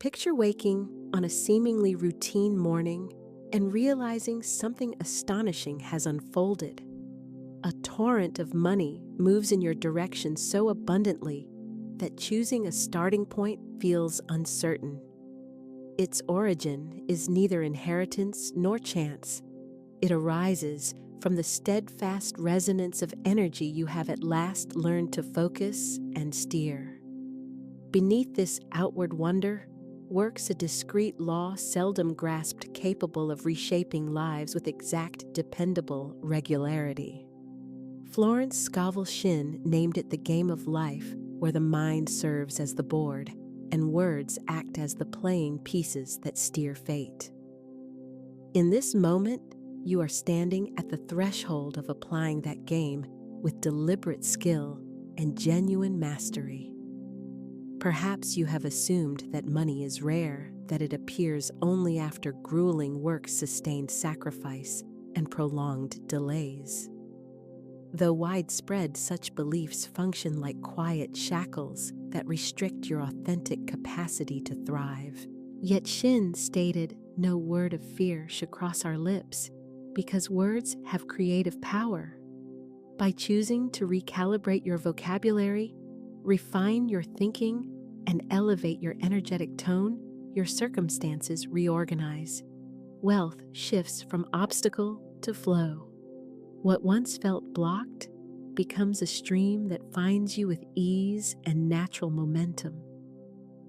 Picture waking on a seemingly routine morning and realizing something astonishing has unfolded. A torrent of money moves in your direction so abundantly that choosing a starting point feels uncertain. Its origin is neither inheritance nor chance. It arises from the steadfast resonance of energy you have at last learned to focus and steer. Beneath this outward wonder works a discrete law seldom grasped, capable of reshaping lives with exact, dependable regularity. Florence Scovel Shinn named it the game of life, where the mind serves as the board and words act as the playing pieces that steer fate. In this moment, you are standing at the threshold of applying that game with deliberate skill and genuine mastery. Perhaps you have assumed that money is rare, that it appears only after grueling work, sustained sacrifice, and prolonged delays. Though widespread, such beliefs function like quiet shackles that restrict your authentic capacity to thrive. Yet Shinn stated, no word of fear should cross our lips, because words have creative power. By choosing to recalibrate your vocabulary, refine your thinking, and elevate your energetic tone, your circumstances reorganize. Wealth shifts from obstacle to flow. What once felt blocked becomes a stream that finds you with ease and natural momentum.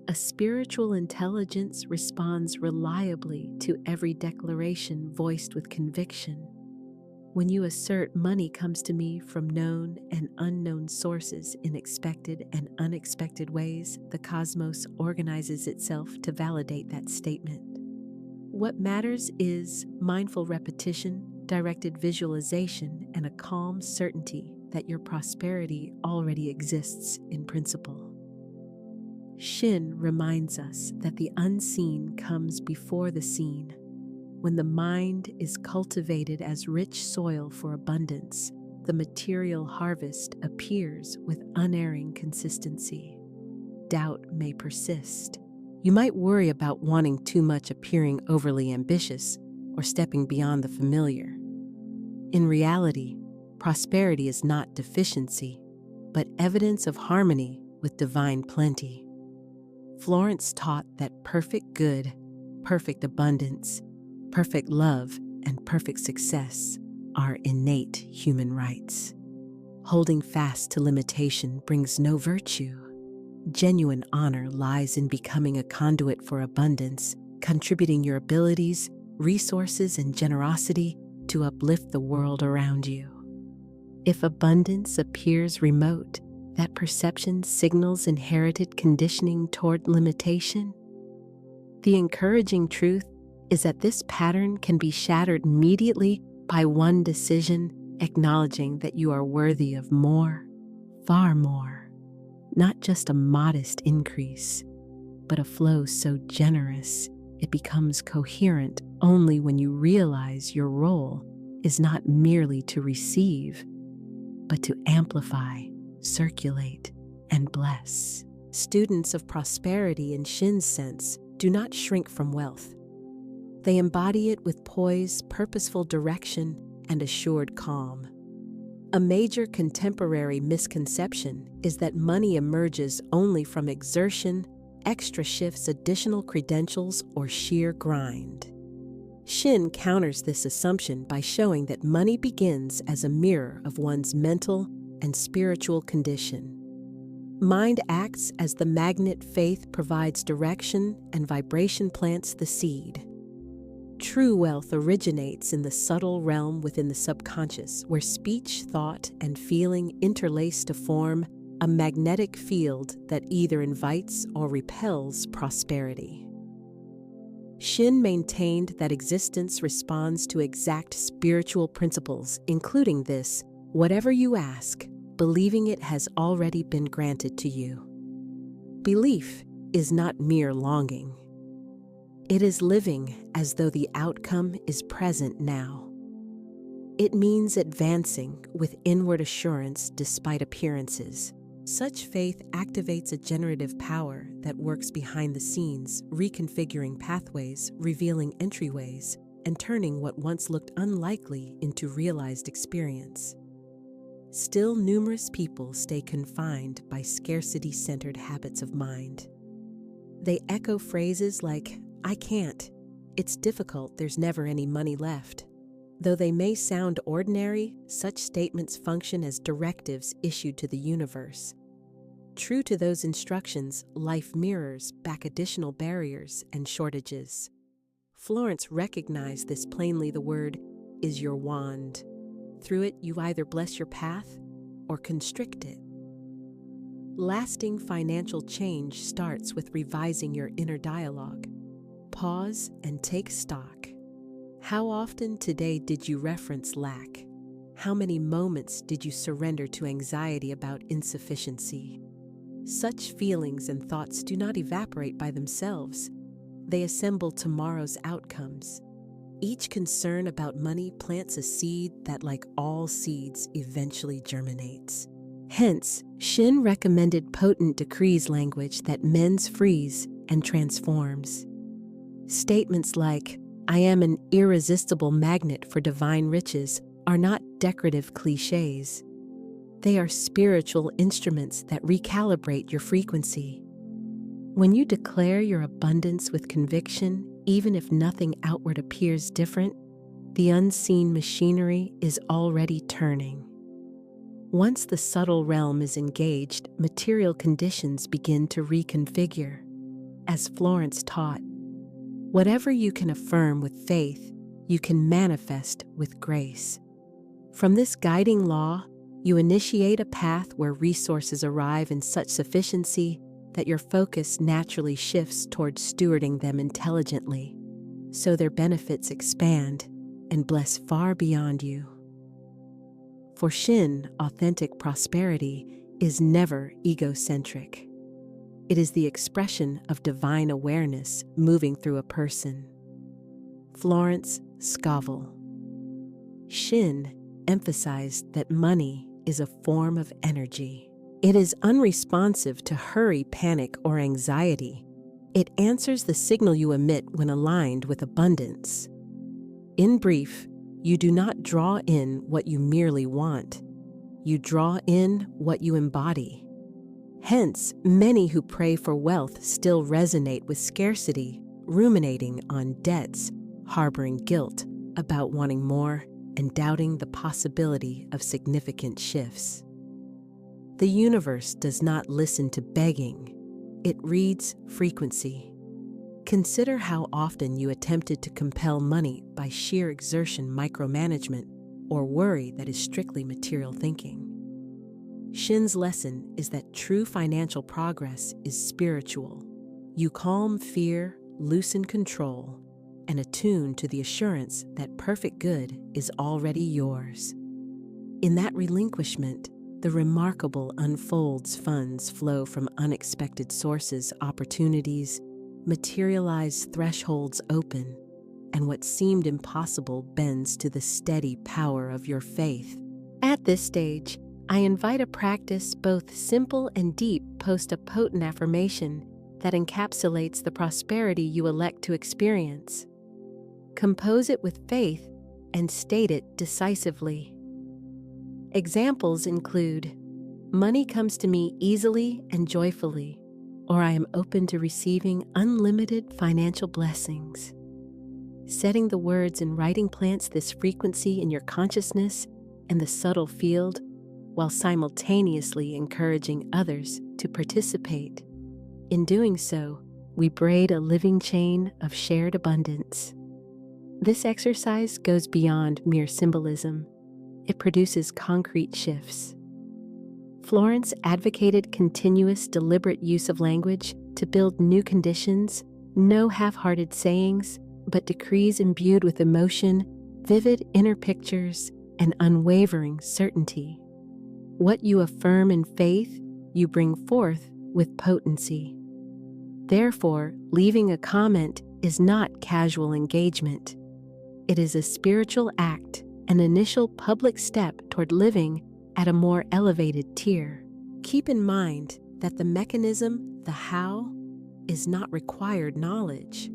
A spiritual intelligence responds reliably to every declaration voiced with conviction. When you assert, money comes to me from known and unknown sources in expected and unexpected ways, the cosmos organizes itself to validate that statement. What matters is mindful repetition, directed visualization, and a calm certainty that your prosperity already exists in principle. Shinn reminds us that the unseen comes before the seen. When the mind is cultivated as rich soil for abundance, the material harvest appears with unerring consistency. Doubt may persist. You might worry about wanting too much, appearing overly ambitious, or stepping beyond the familiar. In reality, prosperity is not deficiency, but evidence of harmony with divine plenty. Florence taught that perfect good, perfect abundance, perfect love, and perfect success are innate human rights. Holding fast to limitation brings no virtue. Genuine honor lies in becoming a conduit for abundance, contributing your abilities, resources, and generosity to uplift the world around you. If abundance appears remote, that perception signals inherited conditioning toward limitation. The encouraging truth is that this pattern can be shattered immediately by one decision, acknowledging that you are worthy of more, far more. Not just a modest increase, but a flow so generous it becomes coherent only when you realize your role is not merely to receive, but to amplify, circulate, and bless. Students of prosperity in Shinn's sense do not shrink from wealth. They embody it with poise, purposeful direction, and assured calm. A major contemporary misconception is that money emerges only from exertion, extra shifts, additional credentials, or sheer grind. Shinn counters this assumption by showing that money begins as a mirror of one's mental and spiritual condition. Mind acts as the magnet, faith provides direction, and vibration plants the seed. True wealth originates in the subtle realm within the subconscious, where speech, thought, and feeling interlace to form a magnetic field that either invites or repels prosperity. Shinn maintained that existence responds to exact spiritual principles, including this: whatever you ask, believing it has already been granted to you. Belief is not mere longing. It is living as though the outcome is present now. It means advancing with inward assurance despite appearances, Such faith activates a generative power that works behind the scenes, reconfiguring pathways, revealing entryways, and turning what once looked unlikely into realized experience. Still, numerous people stay confined by scarcity-centered habits of mind. They echo phrases like, "I can't," "It's difficult, there's never any money left." Though they may sound ordinary, such statements function as directives issued to the universe. True to those instructions, life mirrors back additional barriers and shortages. Florence recognized this plainly. The word is your wand. Through it, you either bless your path or constrict it. Lasting financial change starts with revising your inner dialogue. Pause and take stock. How often today did you reference lack? How many moments did you surrender to anxiety about insufficiency? Such feelings and thoughts do not evaporate by themselves. They assemble tomorrow's outcomes. Each concern about money plants a seed that, like all seeds, eventually germinates. Hence, Shinn recommended potent decrees language that mends, frees, and transforms. Statements like, "I am an irresistible magnet for divine riches," are not decorative cliches. They are spiritual instruments that recalibrate your frequency. When you declare your abundance with conviction, even if nothing outward appears different, the unseen machinery is already turning. Once the subtle realm is engaged, material conditions begin to reconfigure. As Florence taught, whatever you can affirm with faith, you can manifest with grace. From this guiding law, you initiate a path where resources arrive in such sufficiency that your focus naturally shifts towards stewarding them intelligently, so their benefits expand and bless far beyond you. For Shinn, authentic prosperity is never egocentric. It is the expression of divine awareness moving through a person. Florence Scovel Shinn emphasized that money is a form of energy. It is unresponsive to hurry, panic, or anxiety. It answers the signal you emit when aligned with abundance. In brief, you do not draw in what you merely want. You draw in what you embody. Hence, many who pray for wealth still resonate with scarcity, ruminating on debts, harboring guilt about wanting more, and doubting the possibility of significant shifts. The universe does not listen to begging. It reads frequency. Consider how often you attempted to compel money by sheer exertion, micromanagement, or worry that is strictly material thinking. Shinn's lesson is that true financial progress is spiritual. You calm fear, loosen control, and attune to the assurance that perfect good is already yours. In that relinquishment, the remarkable unfolds. Funds flow from unexpected sources, opportunities materialize, thresholds open, and what seemed impossible bends to the steady power of your faith. At this stage, I invite a practice both simple and deep. Post a potent affirmation that encapsulates the prosperity you elect to experience. Compose it with faith and state it decisively. Examples include, "Money comes to me easily and joyfully," or "I am open to receiving unlimited financial blessings." Setting the words in writing plants this frequency in your consciousness and the subtle field, while simultaneously encouraging others to participate. In doing so, we braid a living chain of shared abundance. This exercise goes beyond mere symbolism. It produces concrete shifts. Florence advocated continuous, deliberate use of language to build new conditions, no half-hearted sayings, but decrees imbued with emotion, vivid inner pictures, and unwavering certainty. What you affirm in faith, you bring forth with potency. Therefore, leaving a comment is not casual engagement. It is a spiritual act, an initial public step toward living at a more elevated tier. Keep in mind that the mechanism, the how, is not required knowledge.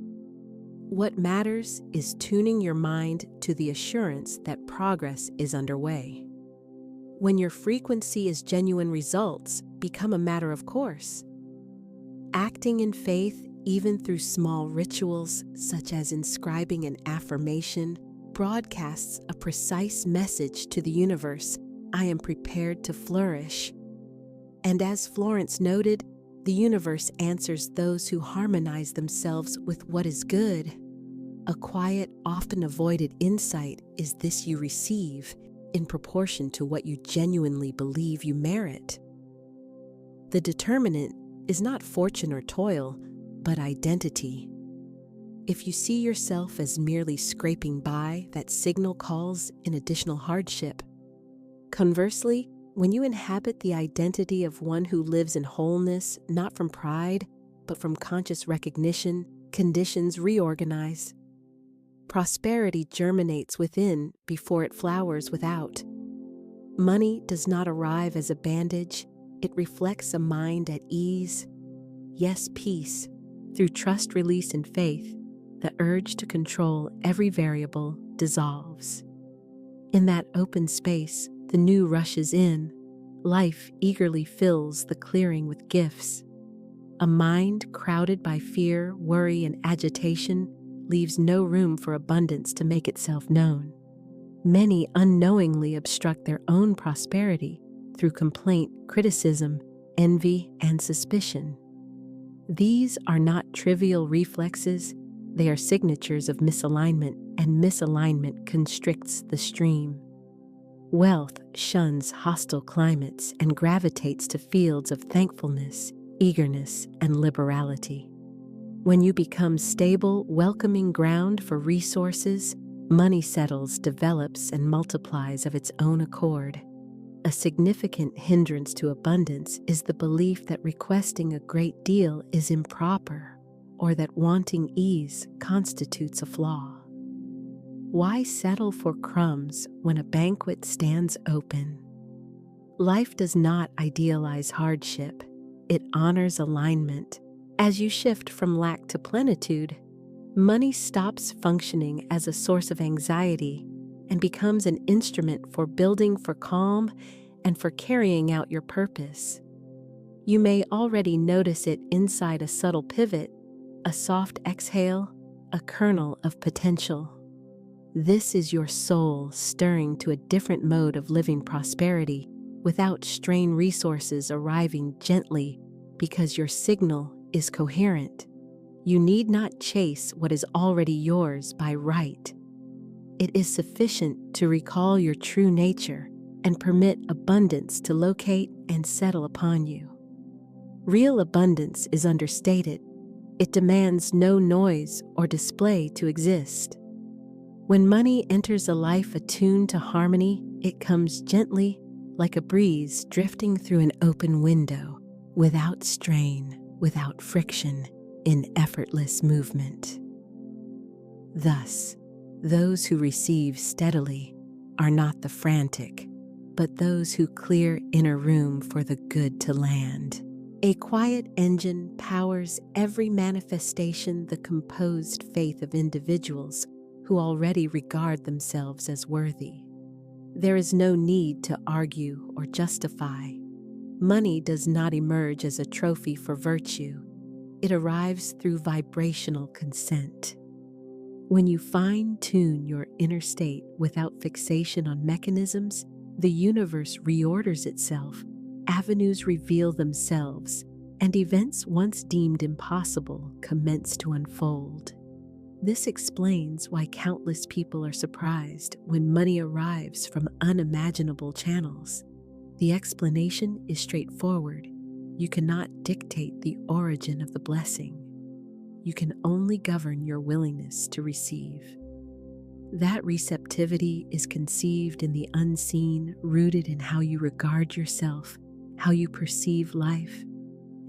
What matters is tuning your mind to the assurance that progress is underway. When your frequency is genuine, results become a matter of course. Acting in faith, even through small rituals such as inscribing an affirmation, broadcasts a precise message to the universe: I am prepared to flourish. And as Florence noted, the universe answers those who harmonize themselves with what is good. A quiet, often avoided insight is this: you receive in proportion to what you genuinely believe you merit. The determinant is not fortune or toil, but identity. If you see yourself as merely scraping by, that signal calls in additional hardship. Conversely, when you inhabit the identity of one who lives in wholeness, not from pride, but from conscious recognition, conditions reorganize. Prosperity germinates within before it flowers without. Money does not arrive as a bandage, it reflects a mind at ease. Yes, peace. Through trust, release, and faith, the urge to control every variable dissolves. In that open space, the new rushes in. Life eagerly fills the clearing with gifts. A mind crowded by fear, worry, and agitation leaves no room for abundance to make itself known. Many unknowingly obstruct their own prosperity through complaint, criticism, envy, and suspicion. These are not trivial reflexes, they are signatures of misalignment, and misalignment constricts the stream. Wealth shuns hostile climates and gravitates to fields of thankfulness, eagerness, and liberality. When you become stable, welcoming ground for resources, money settles, develops, and multiplies of its own accord. A significant hindrance to abundance is the belief that requesting a great deal is improper, or that wanting ease constitutes a flaw. Why settle for crumbs when a banquet stands open? Life does not idealize hardship, it honors alignment. As you shift from lack to plenitude, money stops functioning as a source of anxiety and becomes an instrument for building, for calm, and for carrying out your purpose. You may already notice it inside: a subtle pivot, a soft exhale, a kernel of potential. This is your soul stirring to a different mode of living prosperity without strained resources arriving gently because your signal is coherent. You need not chase what is already yours by right. It is sufficient to recall your true nature and permit abundance to locate and settle upon you. Real abundance is understated. It demands no noise or display to exist. When money enters a life attuned to harmony, it comes gently, like a breeze drifting through an open window, without strain, without friction, in effortless movement. Thus, those who receive steadily are not the frantic, but those who clear inner room for the good to land. A quiet engine powers every manifestation, the composed faith of individuals who already regard themselves as worthy. There is no need to argue or justify. Money does not emerge as a trophy for virtue. It arrives through vibrational consent. When you fine-tune your inner state without fixation on mechanisms, the universe reorders itself, avenues reveal themselves, and events once deemed impossible commence to unfold. This explains why countless people are surprised when money arrives from unimaginable channels. The explanation is straightforward. You cannot dictate the origin of the blessing. You can only govern your willingness to receive. That receptivity is conceived in the unseen, rooted in how you regard yourself, how you perceive life,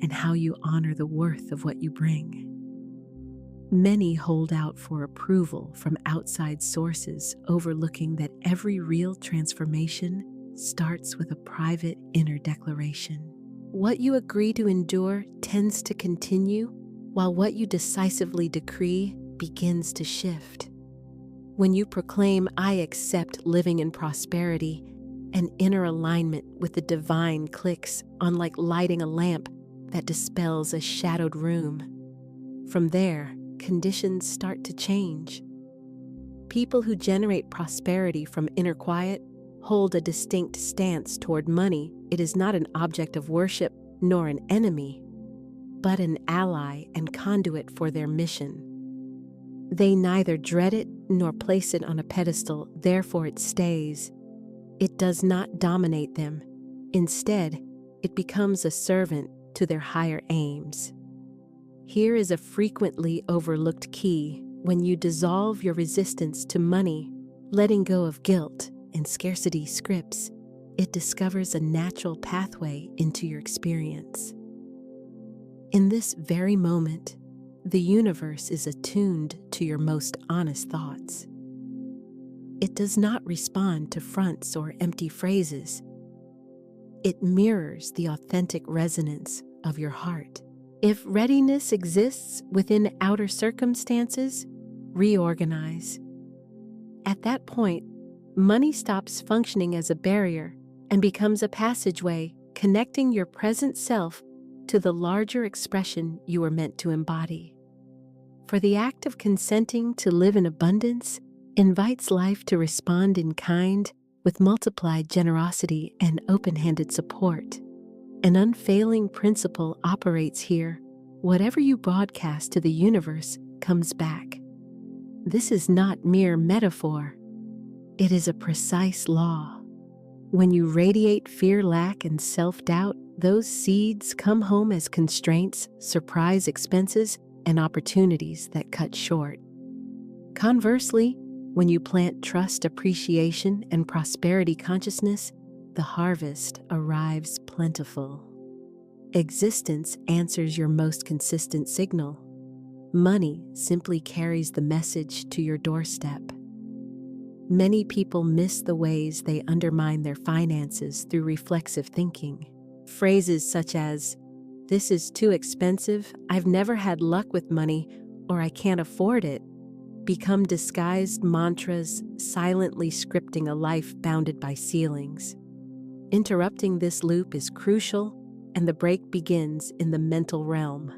and how you honor the worth of what you bring. Many hold out for approval from outside sources, overlooking that every real transformation starts with a private inner declaration. What you agree to endure tends to continue, while what you decisively decree begins to shift. When you proclaim, "I accept living in prosperity," an inner alignment with the divine clicks on like lighting a lamp that dispels a shadowed room. From there, conditions start to change. People who generate prosperity from inner quiet hold a distinct stance toward money. It is not an object of worship nor an enemy, but an ally and conduit for their mission. They neither dread it nor place it on a pedestal, therefore it stays. It does not dominate them. Instead, it becomes a servant to their higher aims. Here is a frequently overlooked key. When you dissolve your resistance to money, letting go of guilt and scarcity scripts, it discovers a natural pathway into your experience. In this very moment, the universe is attuned to your most honest thoughts. It does not respond to fronts or empty phrases. It mirrors the authentic resonance of your heart. If readiness exists within outer circumstances, reorganize. At that point, money stops functioning as a barrier and becomes a passageway connecting your present self to the larger expression you were meant to embody. For the act of consenting to live in abundance invites life to respond in kind with multiplied generosity and open-handed support. An unfailing principle operates here. Whatever you broadcast to the universe comes back. This is not mere metaphor. It is a precise law. When you radiate fear, lack, and self-doubt, those seeds come home as constraints, surprise expenses, and opportunities that cut short. Conversely, when you plant trust, appreciation, and prosperity consciousness, the harvest arrives plentiful. Existence answers your most consistent signal. Money simply carries the message to your doorstep. Many people miss the ways they undermine their finances through reflexive thinking. Phrases such as, "This is too expensive," "I've never had luck with money," or "I can't afford it," become disguised mantras, silently scripting a life bounded by ceilings. Interrupting this loop is crucial, and the break begins in the mental realm.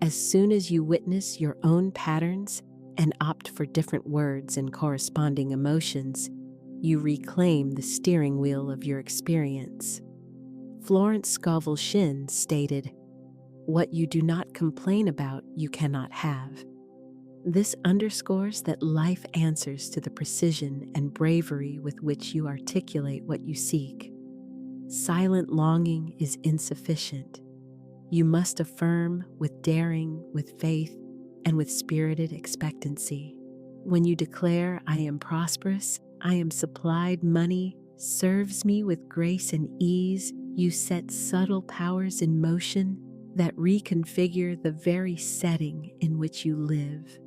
As soon as you witness your own patterns and opt for different words and corresponding emotions, you reclaim the steering wheel of your experience. Florence Scovel Shinn stated, "What you do not complain about, you cannot have." This underscores that life answers to the precision and bravery with which you articulate what you seek. Silent longing is insufficient. You must affirm with daring, with faith, and with spirited expectancy. When you declare, "I am prosperous, I am supplied, money serves me with grace and ease," you set subtle powers in motion that reconfigure the very setting in which you live.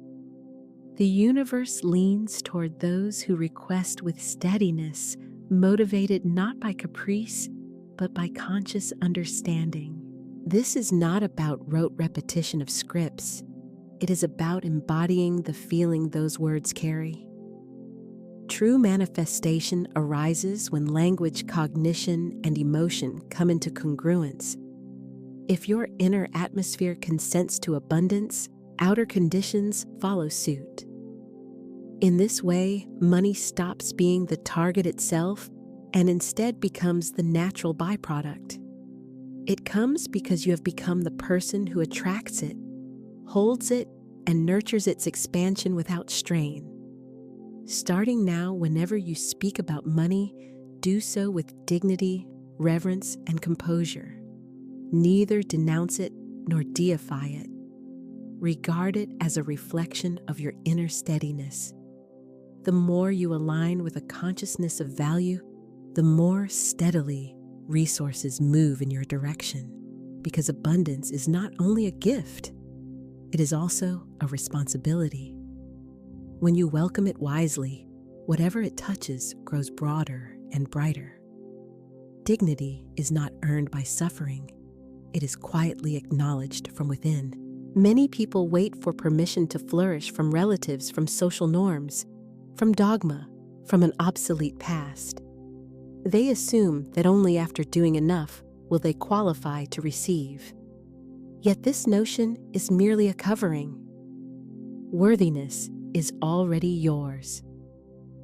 The universe leans toward those who request with steadiness, motivated not by caprice, but by conscious understanding. This is not about rote repetition of scripts. It is about embodying the feeling those words carry. True manifestation arises when language, cognition, and emotion come into congruence. If your inner atmosphere consents to abundance, outer conditions follow suit. In this way, money stops being the target itself and instead becomes the natural byproduct. It comes because you have become the person who attracts it, holds it, and nurtures its expansion without strain. Starting now, whenever you speak about money, do so with dignity, reverence, and composure. Neither denounce it nor deify it. Regard it as a reflection of your inner steadiness. The more you align with a consciousness of value, the more steadily resources move in your direction, because abundance is not only a gift, it is also a responsibility. When you welcome it wisely, whatever it touches grows broader and brighter. Dignity is not earned by suffering, it is quietly acknowledged from within. Many people wait for permission to flourish from relatives, from social norms, from dogma, from an obsolete past. They assume that only after doing enough will they qualify to receive. Yet this notion is merely a covering. Worthiness is already yours.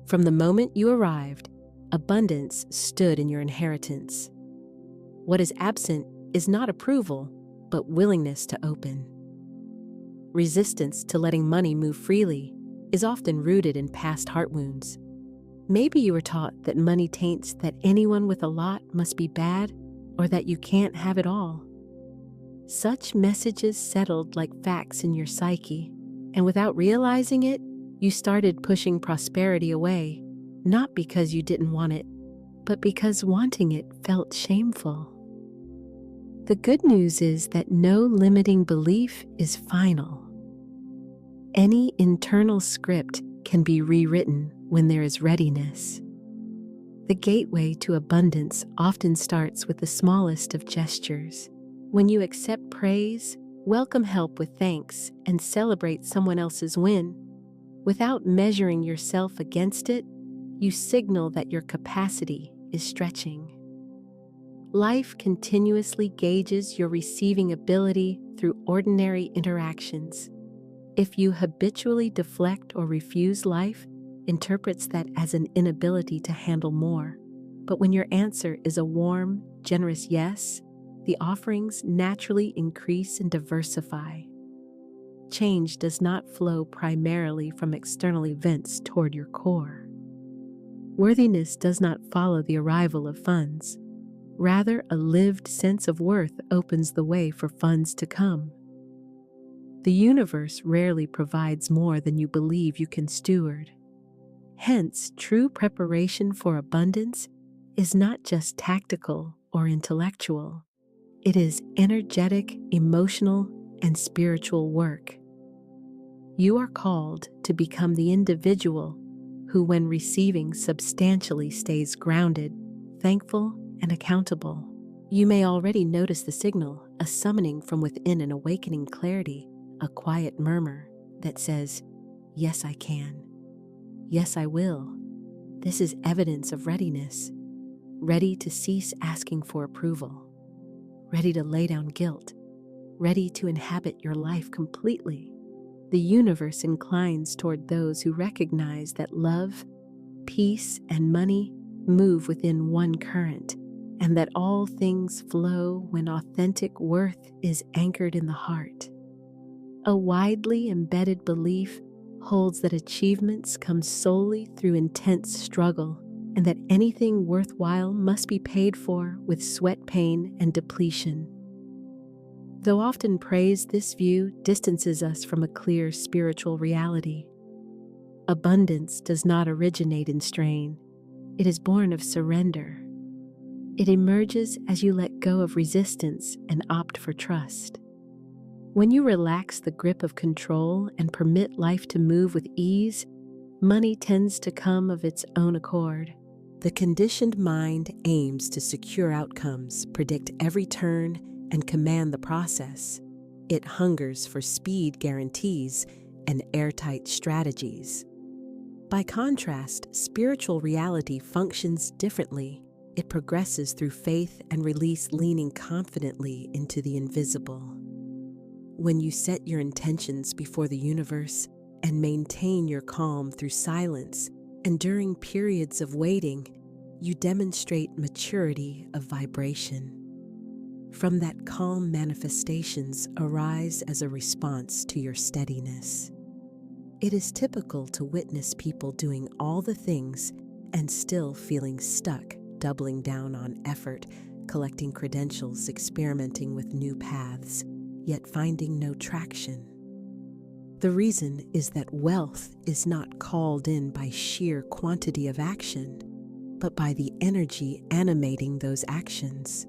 From the moment you arrived, abundance stood in your inheritance. What is absent is not approval, but willingness to open. Resistance to letting money move freely is often rooted in past heart wounds. Maybe you were taught that money taints, that anyone with a lot must be bad, or that you can't have it all. Such messages settled like facts in your psyche, and without realizing it, you started pushing prosperity away, not because you didn't want it, but because wanting it felt shameful. The good news is that no limiting belief is final. Any internal script can be rewritten when there is readiness. The gateway to abundance often starts with the smallest of gestures. When you accept praise, welcome help with thanks, and celebrate someone else's win, without measuring yourself against it, you signal that your capacity is stretching. Life continuously gauges your receiving ability through ordinary interactions. If you habitually deflect or refuse, life interprets that as an inability to handle more. But when your answer is a warm, generous yes, the offerings naturally increase and diversify. Change does not flow primarily from external events toward your core. Worthiness does not follow the arrival of funds. Rather, a lived sense of worth opens the way for funds to come. The universe rarely provides more than you believe you can steward. Hence, true preparation for abundance is not just tactical or intellectual. It is energetic, emotional, and spiritual work. You are called to become the individual who, when receiving, substantially stays grounded, thankful, and accountable. You may already notice the signal, a summoning from within, an awakening clarity, a quiet murmur that says, "Yes, I can. Yes, I will." This is evidence of readiness, ready to cease asking for approval, ready to lay down guilt, ready to inhabit your life completely. The universe inclines toward those who recognize that love, peace, and money move within one current, and that all things flow when authentic worth is anchored in the heart. A widely embedded belief holds that achievements come solely through intense struggle, and that anything worthwhile must be paid for with sweat, pain, and depletion. Though often praised, this view distances us from a clear spiritual reality. Abundance does not originate in strain. It is born of surrender. It emerges as you let go of resistance and opt for trust. When you relax the grip of control and permit life to move with ease, money tends to come of its own accord. The conditioned mind aims to secure outcomes, predict every turn, and command the process. It hungers for speed guarantees and airtight strategies. By contrast, spiritual reality functions differently. It progresses through faith and release, leaning confidently into the invisible. When you set your intentions before the universe and maintain your calm through silence, and during periods of waiting, you demonstrate maturity of vibration. From that calm, manifestations arise as a response to your steadiness. It is typical to witness people doing all the things and still feeling stuck, doubling down on effort, collecting credentials, experimenting with new paths, yet finding no traction. The reason is that wealth is not called in by sheer quantity of action, but by the energy animating those actions.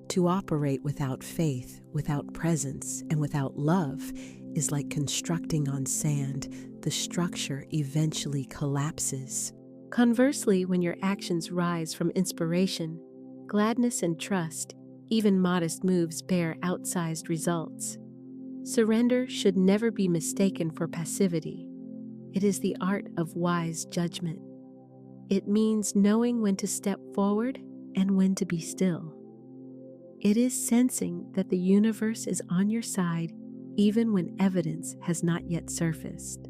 To operate without faith, without presence, and without love is like constructing on sand. The structure eventually collapses. Conversely, when your actions rise from inspiration, gladness, and trust, Even modest moves bear outsized results. Surrender should never be mistaken for passivity. It is the art of wise judgment. It means knowing when to step forward and when to be still. It is sensing that the universe is on your side even when evidence has not yet surfaced.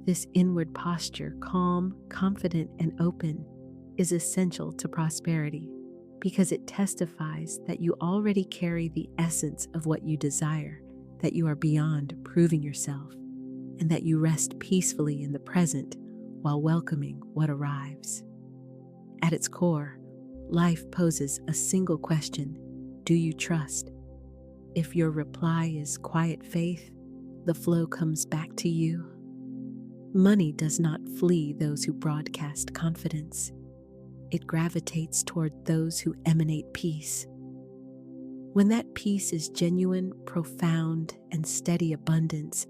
This inward posture, calm, confident, and open, is essential to prosperity because it testifies that you already carry the essence of what you desire, that you are beyond proving yourself, and that you rest peacefully in the present while welcoming what arrives. At its core, life poses a single question: do you trust? If your reply is quiet faith, the flow comes back to you. Money does not flee those who broadcast confidence. It gravitates toward those who emanate peace. When that peace is genuine, profound, and steady, abundance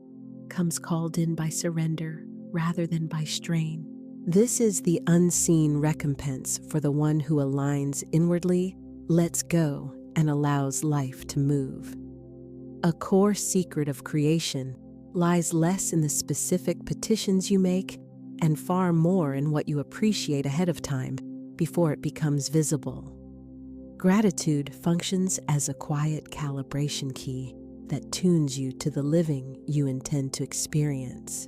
comes called in by surrender rather than by strain. This is the unseen recompense for the one who aligns inwardly, lets go, and allows life to move. A core secret of creation lies less in the specific petitions you make and far more in what you appreciate ahead of time before it becomes visible. Gratitude functions as a quiet calibration key that tunes you to the living you intend to experience.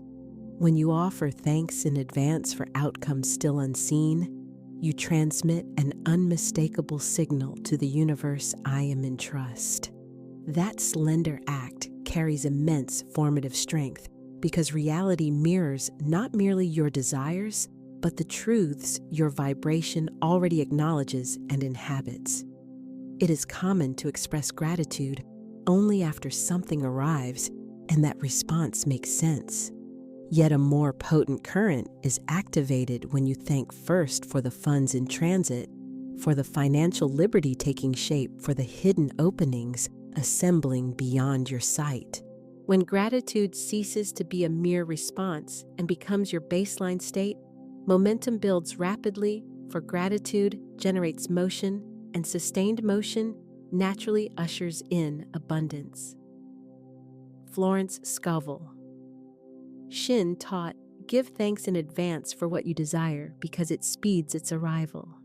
When you offer thanks in advance for outcomes still unseen, you transmit an unmistakable signal to the universe: I am in trust. That slender act carries immense formative strength because reality mirrors not merely your desires, but the truths your vibration already acknowledges and inhabits. It is common to express gratitude only after something arrives and that response makes sense. Yet a more potent current is activated when you thank first for the funds in transit, for the financial liberty taking shape, for the hidden openings assembling beyond your sight. When gratitude ceases to be a mere response and becomes your baseline state, momentum builds rapidly, for gratitude generates motion, and sustained motion naturally ushers in abundance. Florence Scovel Shinn taught, give thanks in advance for what you desire because it speeds its arrival.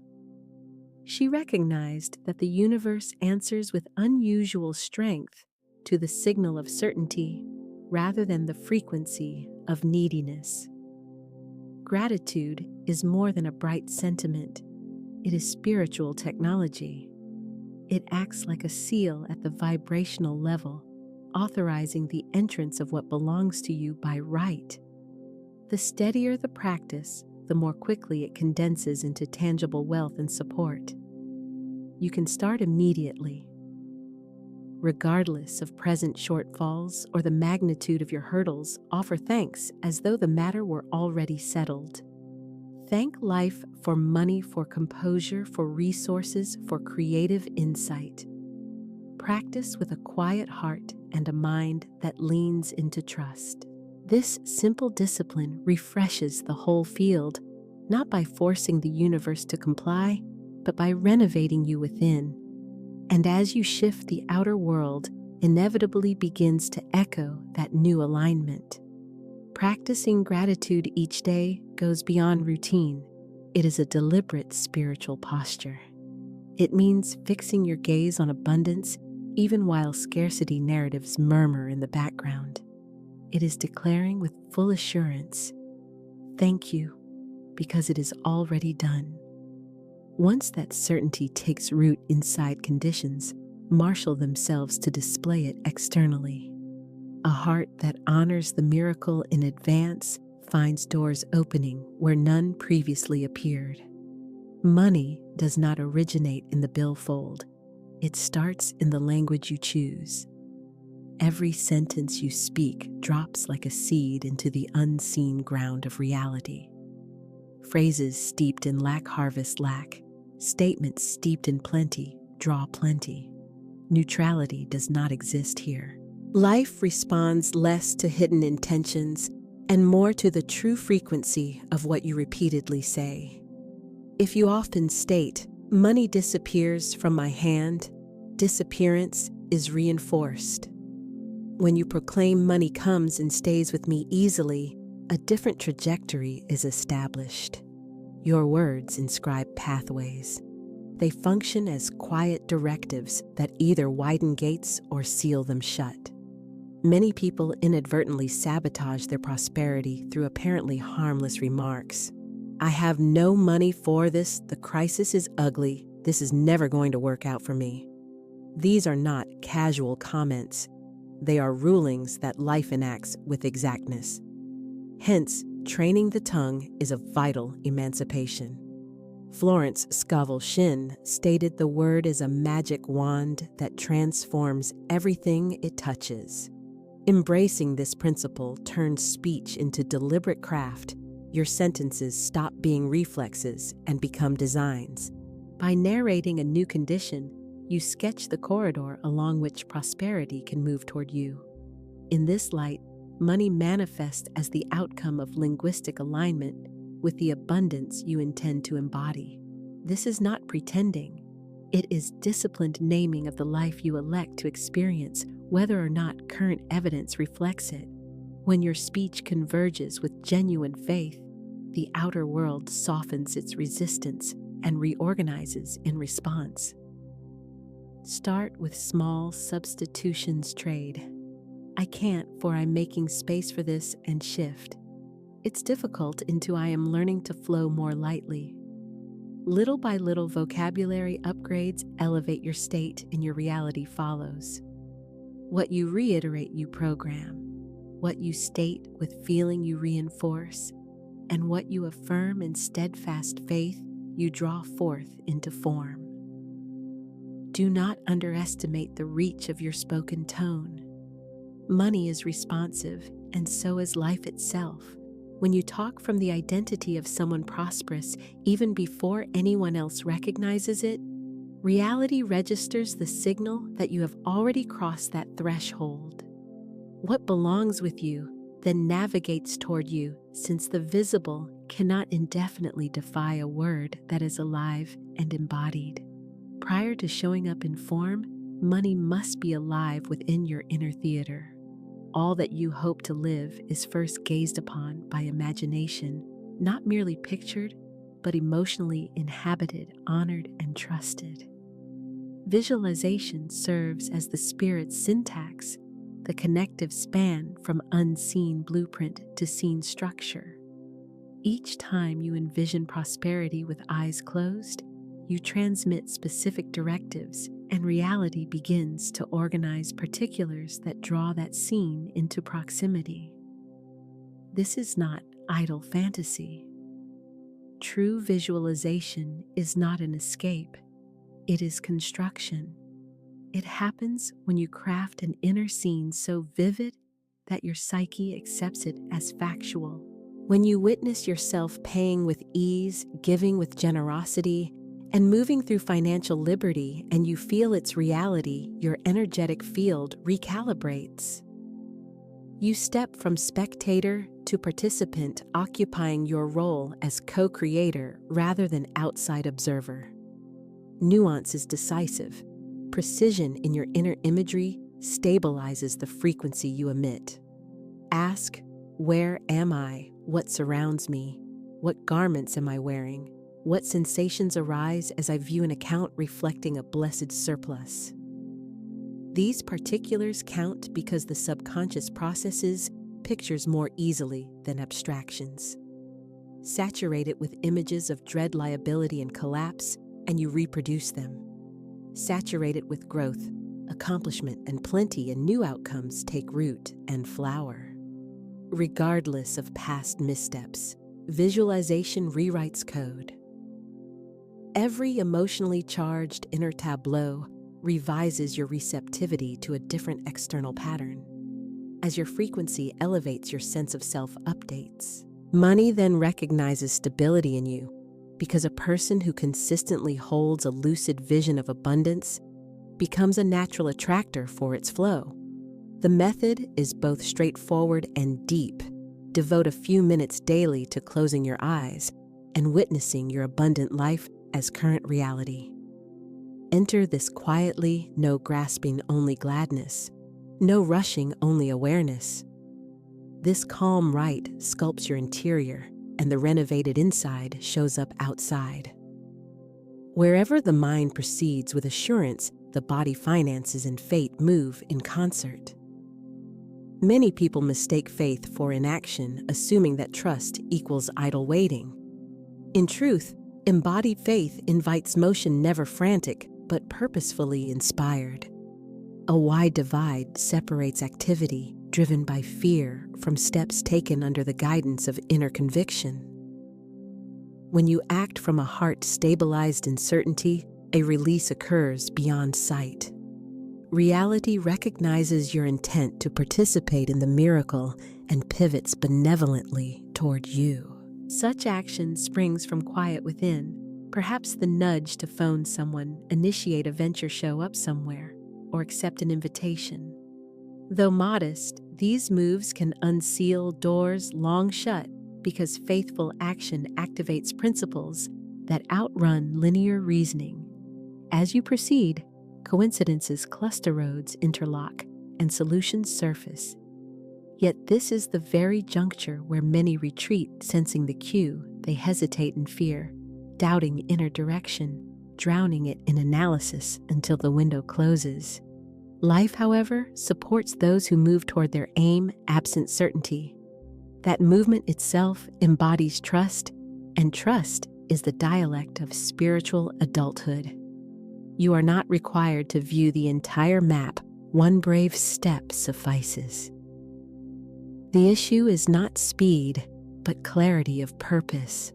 She recognized that the universe answers with unusual strength to the signal of certainty rather than the frequency of neediness. Gratitude is more than a bright sentiment. It is spiritual technology. It acts like a seal at the vibrational level, authorizing the entrance of what belongs to you by right. The steadier the practice, the more quickly it condenses into tangible wealth and support. You can start immediately. Regardless of present shortfalls or the magnitude of your hurdles, offer thanks as though the matter were already settled. Thank life for money, for composure, for resources, for creative insight. Practice with a quiet heart and a mind that leans into trust. This simple discipline refreshes the whole field, not by forcing the universe to comply, but by renovating you within. And as you shift, the outer world inevitably begins to echo that new alignment. Practicing gratitude each day goes beyond routine. It is a deliberate spiritual posture. It means fixing your gaze on abundance even while scarcity narratives murmur in the background. It is declaring with full assurance, thank you, because it is already done. Once that certainty takes root inside, conditions marshal themselves to display it externally. A heart that honors the miracle in advance finds doors opening where none previously appeared. Money does not originate in the billfold. It starts in the language you choose. Every sentence you speak drops like a seed into the unseen ground of reality. Phrases steeped in lack harvest lack. Statements steeped in plenty draw plenty. Neutrality does not exist here. Life responds less to hidden intentions and more to the true frequency of what you repeatedly say. If you often state, Money disappears from my hand. Disappearance is reinforced. When you proclaim money comes and stays with me easily, a different trajectory is established. Your words inscribe pathways. They function as quiet directives that either widen gates or seal them shut. Many people inadvertently sabotage their prosperity through apparently harmless remarks. I have no money for this, the crisis is ugly, this is never going to work out for me. These are not casual comments. They are rulings that life enacts with exactness. Hence, training the tongue is a vital emancipation. Florence Scovel Shinn stated the word is a magic wand that transforms everything it touches. Embracing this principle turns speech into deliberate craft. Your sentences stop being reflexes and become designs. By narrating a new condition, you sketch the corridor along which prosperity can move toward you. In this light, money manifests as the outcome of linguistic alignment with the abundance you intend to embody. This is not pretending. It is disciplined naming of the life you elect to experience, whether or not current evidence reflects it. When your speech converges with genuine faith, the outer world softens its resistance and reorganizes in response. Start with small substitutions trade. I can't, for I'm making space for this, and shift. It's difficult until I am learning to flow more lightly. Little by little vocabulary upgrades elevate your state and your reality follows. What you reiterate, you program. What you state with feeling, you reinforce. And what you affirm in steadfast faith, you draw forth into form. Do not underestimate the reach of your spoken tone. Money is responsive, and so is life itself. When you talk from the identity of someone prosperous, even before anyone else recognizes it, reality registers the signal that you have already crossed that threshold. What belongs with you then navigates toward you, since the visible cannot indefinitely defy a word that is alive and embodied. Prior to showing up in form, money must be alive within your inner theater. All that you hope to live is first gazed upon by imagination, not merely pictured, but emotionally inhabited, honored, and trusted. Visualization serves as the spirit's syntax, the connective span from unseen blueprint to seen structure. Each time you envision prosperity with eyes closed, you transmit specific directives, and reality begins to organize particulars that draw that scene into proximity. This is not idle fantasy. True visualization is not an escape, it is construction. It happens when you craft an inner scene so vivid that your psyche accepts it as factual. When you witness yourself paying with ease, giving with generosity, and moving through financial liberty, and you feel its reality, your energetic field recalibrates. You step from spectator to participant, occupying your role as co-creator rather than outside observer. Nuance is decisive. Precision in your inner imagery stabilizes the frequency you emit. Ask, where am I? What surrounds me? What garments am I wearing? What sensations arise as I view an account reflecting a blessed surplus? These particulars count because the subconscious processes pictures more easily than abstractions. Saturate it with images of dread, liability, and collapse, and you reproduce them. Saturate it with growth, accomplishment, and plenty, and new outcomes take root and flower. Regardless of past missteps, visualization rewrites code. Every emotionally charged inner tableau revises your receptivity to a different external pattern. As your frequency elevates, your sense of self updates. Money then recognizes stability in you, because a person who consistently holds a lucid vision of abundance becomes a natural attractor for its flow. The method is both straightforward and deep. Devote a few minutes daily to closing your eyes and witnessing your abundant life as current reality. Enter this quietly, no grasping, only gladness, no rushing, only awareness. This calm right sculpts your interior, and the renovated inside shows up outside. Wherever the mind proceeds with assurance, the body, finances, and fate move in concert. Many people mistake faith for inaction, assuming that trust equals idle waiting. In truth, embodied faith invites motion, never frantic, but purposefully inspired. A wide divide separates activity driven by fear from steps taken under the guidance of inner conviction. When you act from a heart stabilized in certainty, a release occurs beyond sight. Reality recognizes your intent to participate in the miracle and pivots benevolently toward you. Such action springs from quiet within, perhaps the nudge to phone someone, initiate a venture, show up somewhere, or accept an invitation. Though modest, these moves can unseal doors long shut because faithful action activates principles that outrun linear reasoning. As you proceed, coincidences cluster, roads interlock, and solutions surface. Yet this is the very juncture where many retreat, sensing the cue. They hesitate in fear, doubting inner direction, drowning it in analysis until the window closes. Life, however, supports those who move toward their aim absent certainty. That movement itself embodies trust, and trust is the dialect of spiritual adulthood. You are not required to view the entire map. One brave step suffices. The issue is not speed, but clarity of purpose.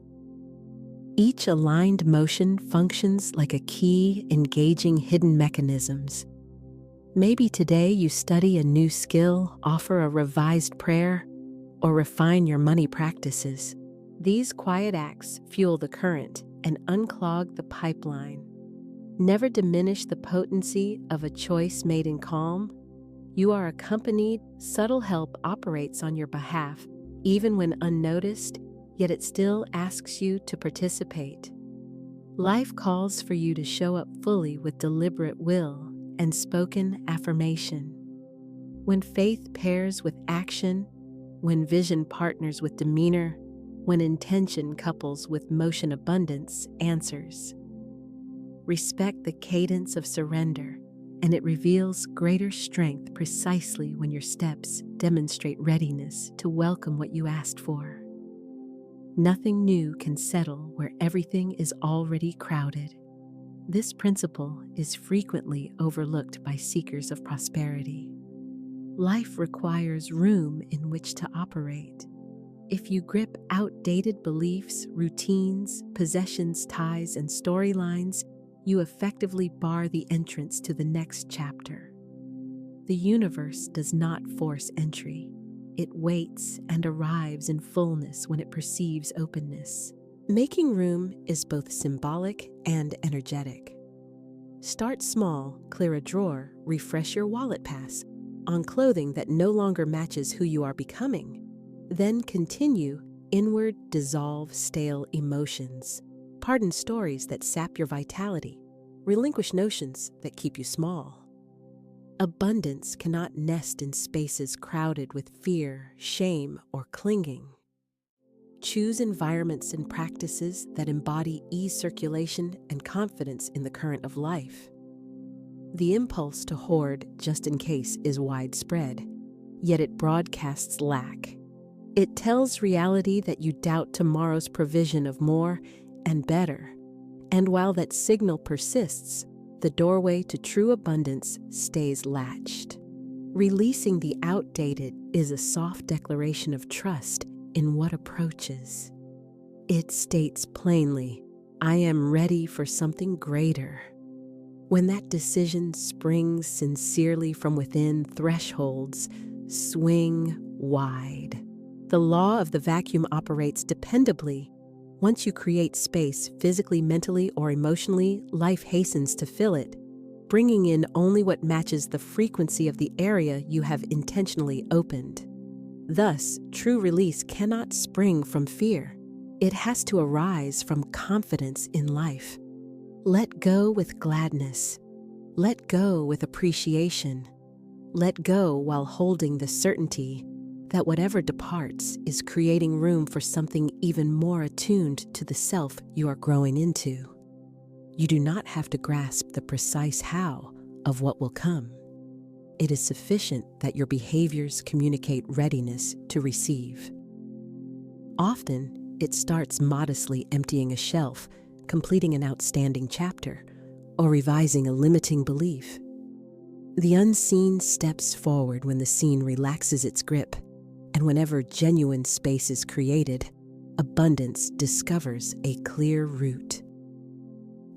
Each aligned motion functions like a key, engaging hidden mechanisms. Maybe today you study a new skill, offer a revised prayer, or refine your money practices. These quiet acts fuel the current and unclog the pipeline. Never diminish the potency of a choice made in calm. You are accompanied, subtle help operates on your behalf, even when unnoticed, yet it still asks you to participate. Life calls for you to show up fully with deliberate will and spoken affirmation. When faith pairs with action, when vision partners with demeanor, when intention couples with motion, abundance answers. Respect the cadence of surrender, and it reveals greater strength precisely when your steps demonstrate readiness to welcome what you asked for. Nothing new can settle where everything is already crowded. This principle is frequently overlooked by seekers of prosperity. Life requires room in which to operate. If you grip outdated beliefs, routines, possessions, ties, and storylines, you effectively bar the entrance to the next chapter. The universe does not force entry. It waits and arrives in fullness when it perceives openness. Making room is both symbolic and energetic. Start small, clear a drawer, refresh your wallet pass on clothing that no longer matches who you are becoming. Then continue inward, dissolve stale emotions. Pardon stories that sap your vitality. Relinquish notions that keep you small. Abundance cannot nest in spaces crowded with fear, shame, or clinging. Choose environments and practices that embody ease, circulation, and confidence in the current of life. The impulse to hoard just in case is widespread, yet it broadcasts lack. It tells reality that you doubt tomorrow's provision of more and better. And while that signal persists, the doorway to true abundance stays latched. Releasing the outdated is a soft declaration of trust in what approaches. It states plainly, I am ready for something greater. When that decision springs sincerely from within, thresholds swing wide. The law of the vacuum operates dependably. Once you create space, physically, mentally, or emotionally, life hastens to fill it, bringing in only what matches the frequency of the area you have intentionally opened. Thus, true release cannot spring from fear. It has to arise from confidence in life. Let go with gladness. Let go with appreciation. Let go while holding the certainty that whatever departs is creating room for something even more attuned to the self you are growing into. You do not have to grasp the precise how of what will come. It is sufficient that your behaviors communicate readiness to receive. Often, it starts modestly emptying a shelf, completing an outstanding chapter, or revising a limiting belief. The unseen steps forward when the seen relaxes its grip, and whenever genuine space is created, abundance discovers a clear route.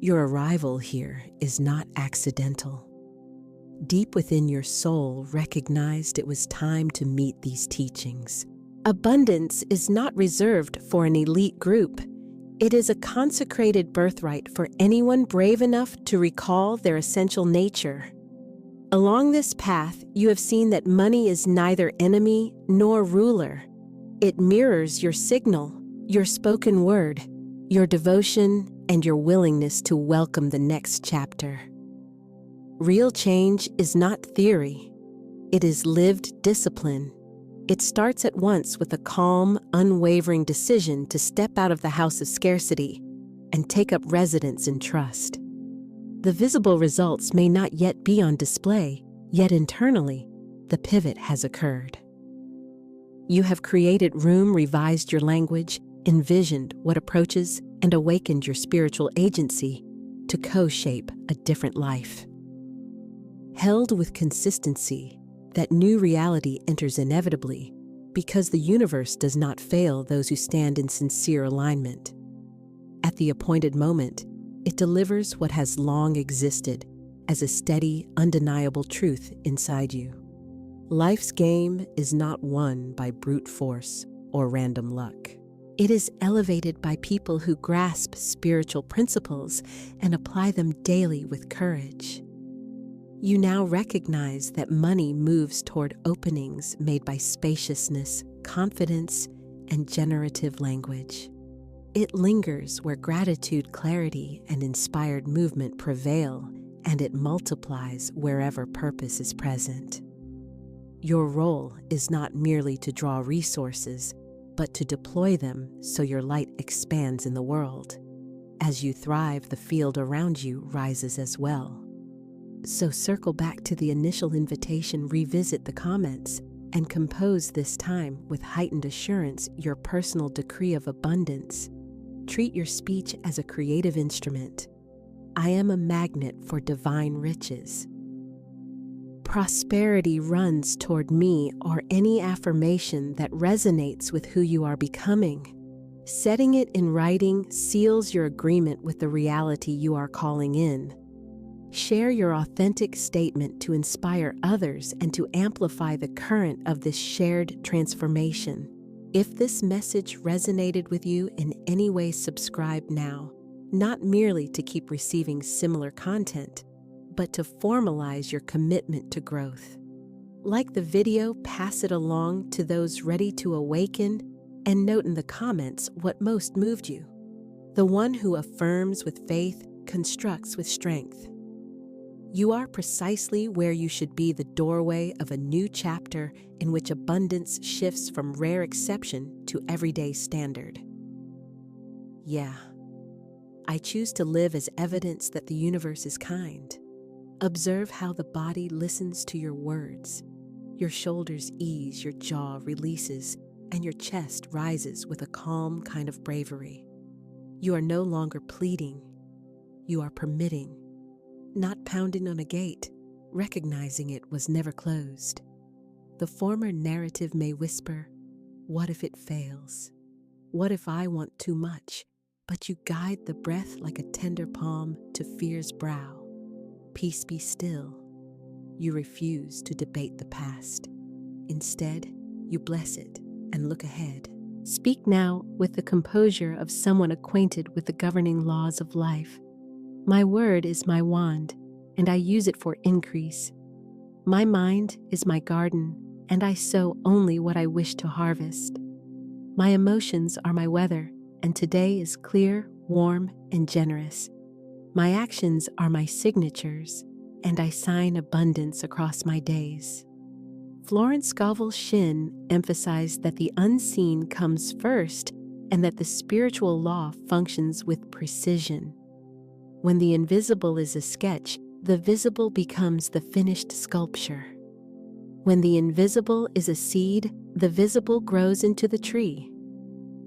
Your arrival here is not accidental. Deep within your soul recognized it was time to meet these teachings. Abundance is not reserved for an elite group. It is a consecrated birthright for anyone brave enough to recall their essential nature. Along this path, you have seen that money is neither enemy nor ruler. It mirrors your signal, your spoken word, your devotion, and your willingness to welcome the next chapter. Real change is not theory. It is lived discipline. It starts at once with a calm, unwavering decision to step out of the house of scarcity and take up residence in trust. The visible results may not yet be on display, yet internally, the pivot has occurred. You have created room, revised your language, envisioned what approaches, and awakened your spiritual agency to co-shape a different life. Held with consistency, that new reality enters inevitably because the universe does not fail those who stand in sincere alignment. At the appointed moment, it delivers what has long existed as a steady, undeniable truth inside you. Life's game is not won by brute force or random luck. It is elevated by people who grasp spiritual principles and apply them daily with courage. You now recognize that money moves toward openings made by spaciousness, confidence, and generative language. It lingers where gratitude, clarity, and inspired movement prevail, and it multiplies wherever purpose is present. Your role is not merely to draw resources, but to deploy them so your light expands in the world. As you thrive, the field around you rises as well. So circle back to the initial invitation, revisit the comments, and compose this time with heightened assurance your personal decree of abundance. Treat your speech as a creative instrument. I am a magnet for divine riches. Prosperity runs toward me, or any affirmation that resonates with who you are becoming. Setting it in writing seals your agreement with the reality you are calling in. Share your authentic statement to inspire others and to amplify the current of this shared transformation. If this message resonated with you in any way, subscribe now, not merely to keep receiving similar content, but to formalize your commitment to growth. Like the video, pass it along to those ready to awaken, and note in the comments what most moved you. The one who affirms with faith constructs with strength. You are precisely where you should be, the doorway of a new chapter in which abundance shifts from rare exception to everyday standard. Yeah, I choose to live as evidence that the universe is kind. Observe how the body listens to your words. Your shoulders ease, your jaw releases, and your chest rises with a calm kind of bravery. You are no longer pleading. You are permitting. Not pounding on a gate, recognizing it was never closed. The former narrative may whisper, what if it fails? What if I want too much? But you guide the breath like a tender palm to fear's brow. Peace, be still. You refuse to debate the past. Instead, you bless it and look ahead. Speak now with the composure of someone acquainted with the governing laws of life. My word is my wand, and I use it for increase. My mind is my garden, and I sow only what I wish to harvest. My emotions are my weather, and today is clear, warm, and generous. My actions are my signatures, and I sign abundance across my days. Florence Scovel Shinn emphasized that the unseen comes first and that the spiritual law functions with precision. When the invisible is a sketch, the visible becomes the finished sculpture. When the invisible is a seed, the visible grows into the tree.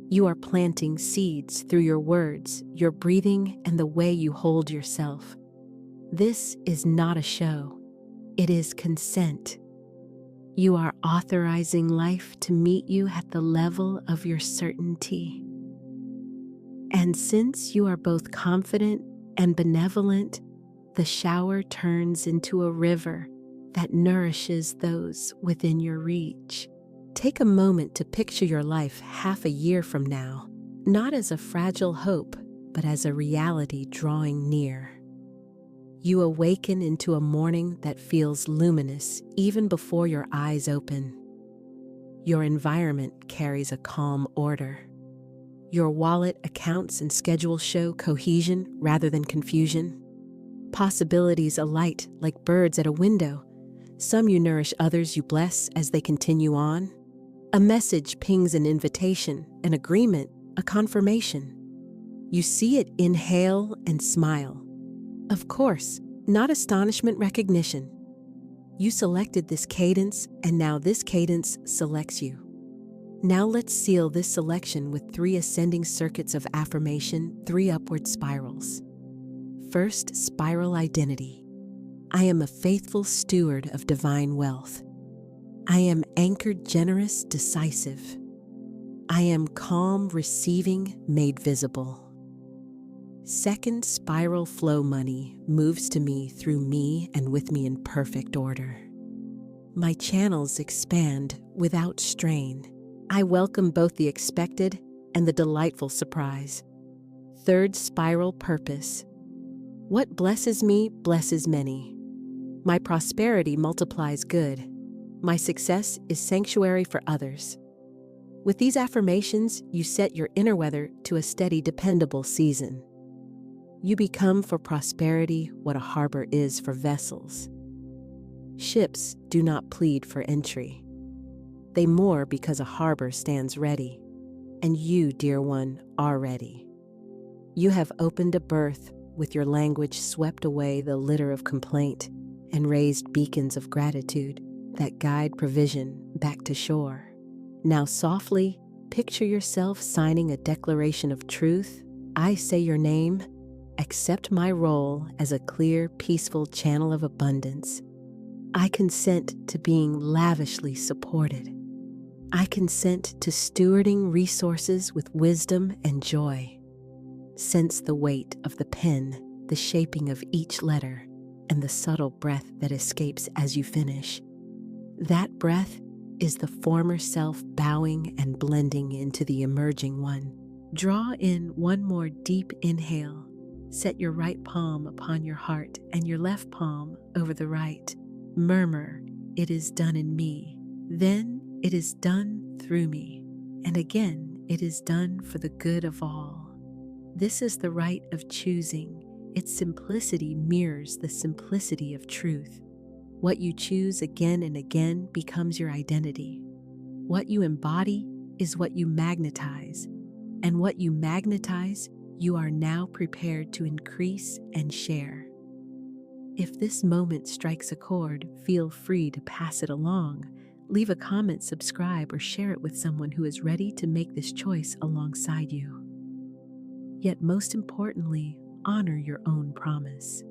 You are planting seeds through your words, your breathing, and the way you hold yourself. This is not a show. It is consent. You are authorizing life to meet you at the level of your certainty. And since you are both confident and benevolent, the shower turns into a river that nourishes those within your reach. Take a moment to picture your life half a year from now, not as a fragile hope, but as a reality drawing near. You awaken into a morning that feels luminous even before your eyes open. Your environment carries a calm order. Your wallet, accounts, and schedule show cohesion rather than confusion. Possibilities alight like birds at a window. Some you nourish, others you bless as they continue on. A message pings an invitation, an agreement, a confirmation. You see it, inhale, and smile. Of course, not astonishment, recognition. You selected this cadence, and now this cadence selects you. Now let's seal this selection with 3 ascending circuits of affirmation, 3 upward spirals. First, spiral identity. I am a faithful steward of divine wealth. I am anchored, generous, decisive. I am calm, receiving, made visible. Second, spiral flow money moves to me, through me, and with me in perfect order. My channels expand without strain. I welcome both the expected and the delightful surprise. Third, spiral purpose. What blesses me blesses many. My prosperity multiplies good. My success is sanctuary for others. With these affirmations, you set your inner weather to a steady, dependable season. You become for prosperity what a harbor is for vessels. Ships do not plead for entry. They moor because a harbor stands ready. And you, dear one, are ready. You have opened a berth with your language, swept away the litter of complaint, and raised beacons of gratitude that guide provision back to shore. Now softly, picture yourself signing a declaration of truth. I say your name. Accept my role as a clear, peaceful channel of abundance. I consent to being lavishly supported. I consent to stewarding resources with wisdom and joy. Sense the weight of the pen, the shaping of each letter, and the subtle breath that escapes as you finish. That breath is the former self bowing and blending into the emerging one. Draw in one more deep inhale. Set your right palm upon your heart and your left palm over the right. Murmur, it is done in me. Then it is done through me. And again, it is done for the good of all. This is the right of choosing. Its simplicity mirrors the simplicity of truth. What you choose again and again becomes your identity. What you embody is what you magnetize. And what you magnetize, you are now prepared to increase and share. If this moment strikes a chord, feel free to pass it along. Leave a comment, subscribe, or share it with someone who is ready to make this choice alongside you. Yet most importantly, honor your own promise.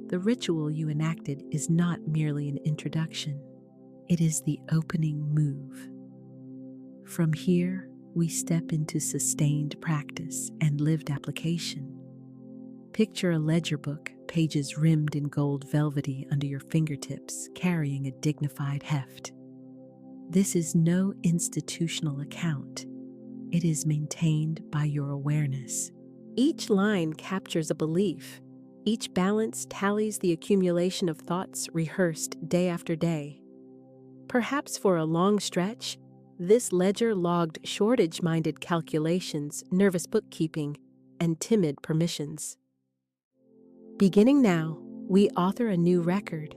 The ritual you enacted is not merely an introduction. It is the opening move. From here, we step into sustained practice and lived application. Picture a ledger book, pages rimmed in gold velvety under your fingertips, carrying a dignified heft. This is no institutional account. It is maintained by your awareness. Each line captures a belief. Each balance tallies the accumulation of thoughts rehearsed day after day. Perhaps for a long stretch, this ledger logged shortage-minded calculations, nervous bookkeeping, and timid permissions. Beginning now, we author a new record.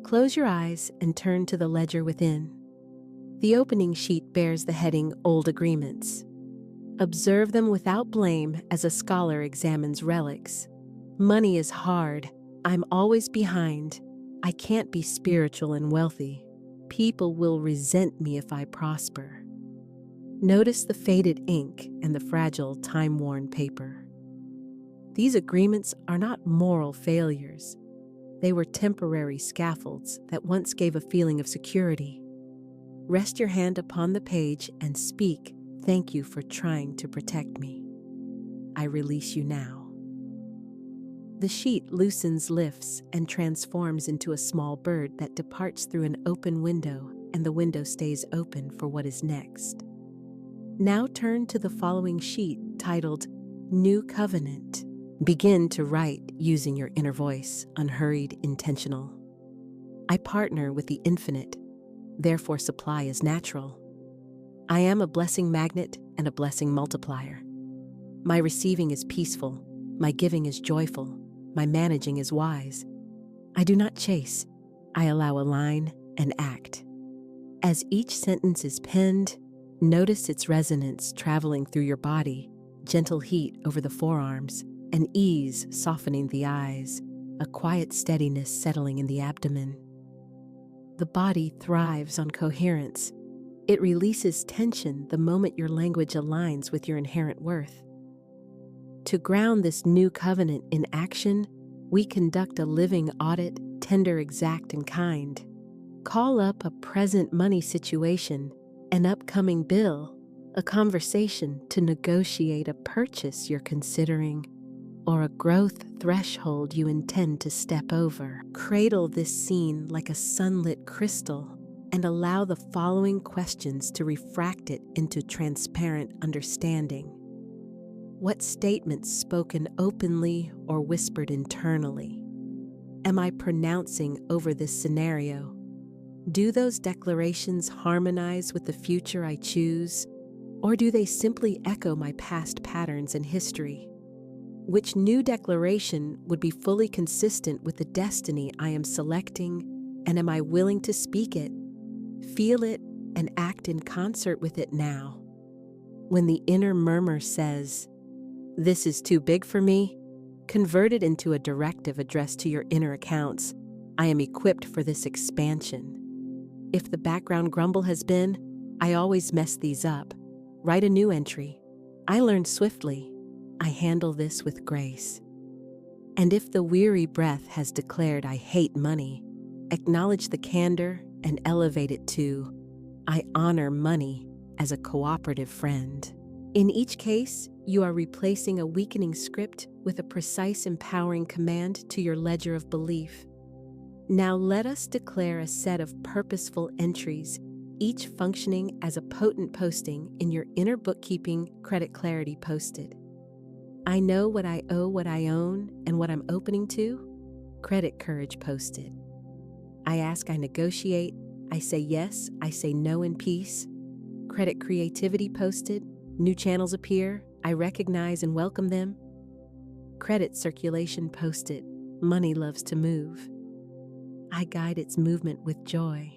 Close your eyes and turn to the ledger within. The opening sheet bears the heading Old Agreements. Observe them without blame as a scholar examines relics. Money is hard. I'm always behind. I can't be spiritual and wealthy. People will resent me if I prosper. Notice the faded ink and the fragile, time-worn paper. These agreements are not moral failures. They were temporary scaffolds that once gave a feeling of security. Rest your hand upon the page and speak, "Thank you for trying to protect me. I release you now." The sheet loosens, lifts, and transforms into a small bird that departs through an open window, and the window stays open for what is next. Now turn to the following sheet titled New Covenant. Begin to write using your inner voice, unhurried, intentional. I partner with the infinite, therefore supply is natural. I am a blessing magnet and a blessing multiplier. My receiving is peaceful, my giving is joyful, my managing is wise. I do not chase, I allow a line and act. As each sentence is penned, notice its resonance traveling through your body, gentle heat over the forearms, an ease softening the eyes, a quiet steadiness settling in the abdomen. The body thrives on coherence. It releases tension the moment your language aligns with your inherent worth. To ground this new covenant in action, we conduct a living audit, tender, exact, and kind. Call up a present money situation, an upcoming bill, a conversation to negotiate a purchase you're considering, or a growth threshold you intend to step over. Cradle this scene like a sunlit crystal and allow the following questions to refract it into transparent understanding. What statements spoken openly or whispered internally am I pronouncing over this scenario? Do those declarations harmonize with the future I choose, or do they simply echo my past patterns and history? Which new declaration would be fully consistent with the destiny I am selecting, and am I willing to speak it, feel it, and act in concert with it now? When the inner murmur says, "This is too big for me," convert it into a directive addressed to your inner accounts. I am equipped for this expansion. If the background grumble has been, "I always mess these up," write a new entry. I learned swiftly. I handle this with grace. And if the weary breath has declared, "I hate money," acknowledge the candor and elevate it to, "I honor money as a cooperative friend." In each case, you are replacing a weakening script with a precise, empowering command to your ledger of belief. Now let us declare a set of purposeful entries, each functioning as a potent posting in your inner bookkeeping credit clarity post-it. I know what I owe, what I own, and what I'm opening to. Credit courage post-it. I ask, I negotiate. I say yes, I say no in peace. Credit creativity post-it. New channels appear. I recognize and welcome them. Credit circulation post-it. Money loves to move. I guide its movement with joy.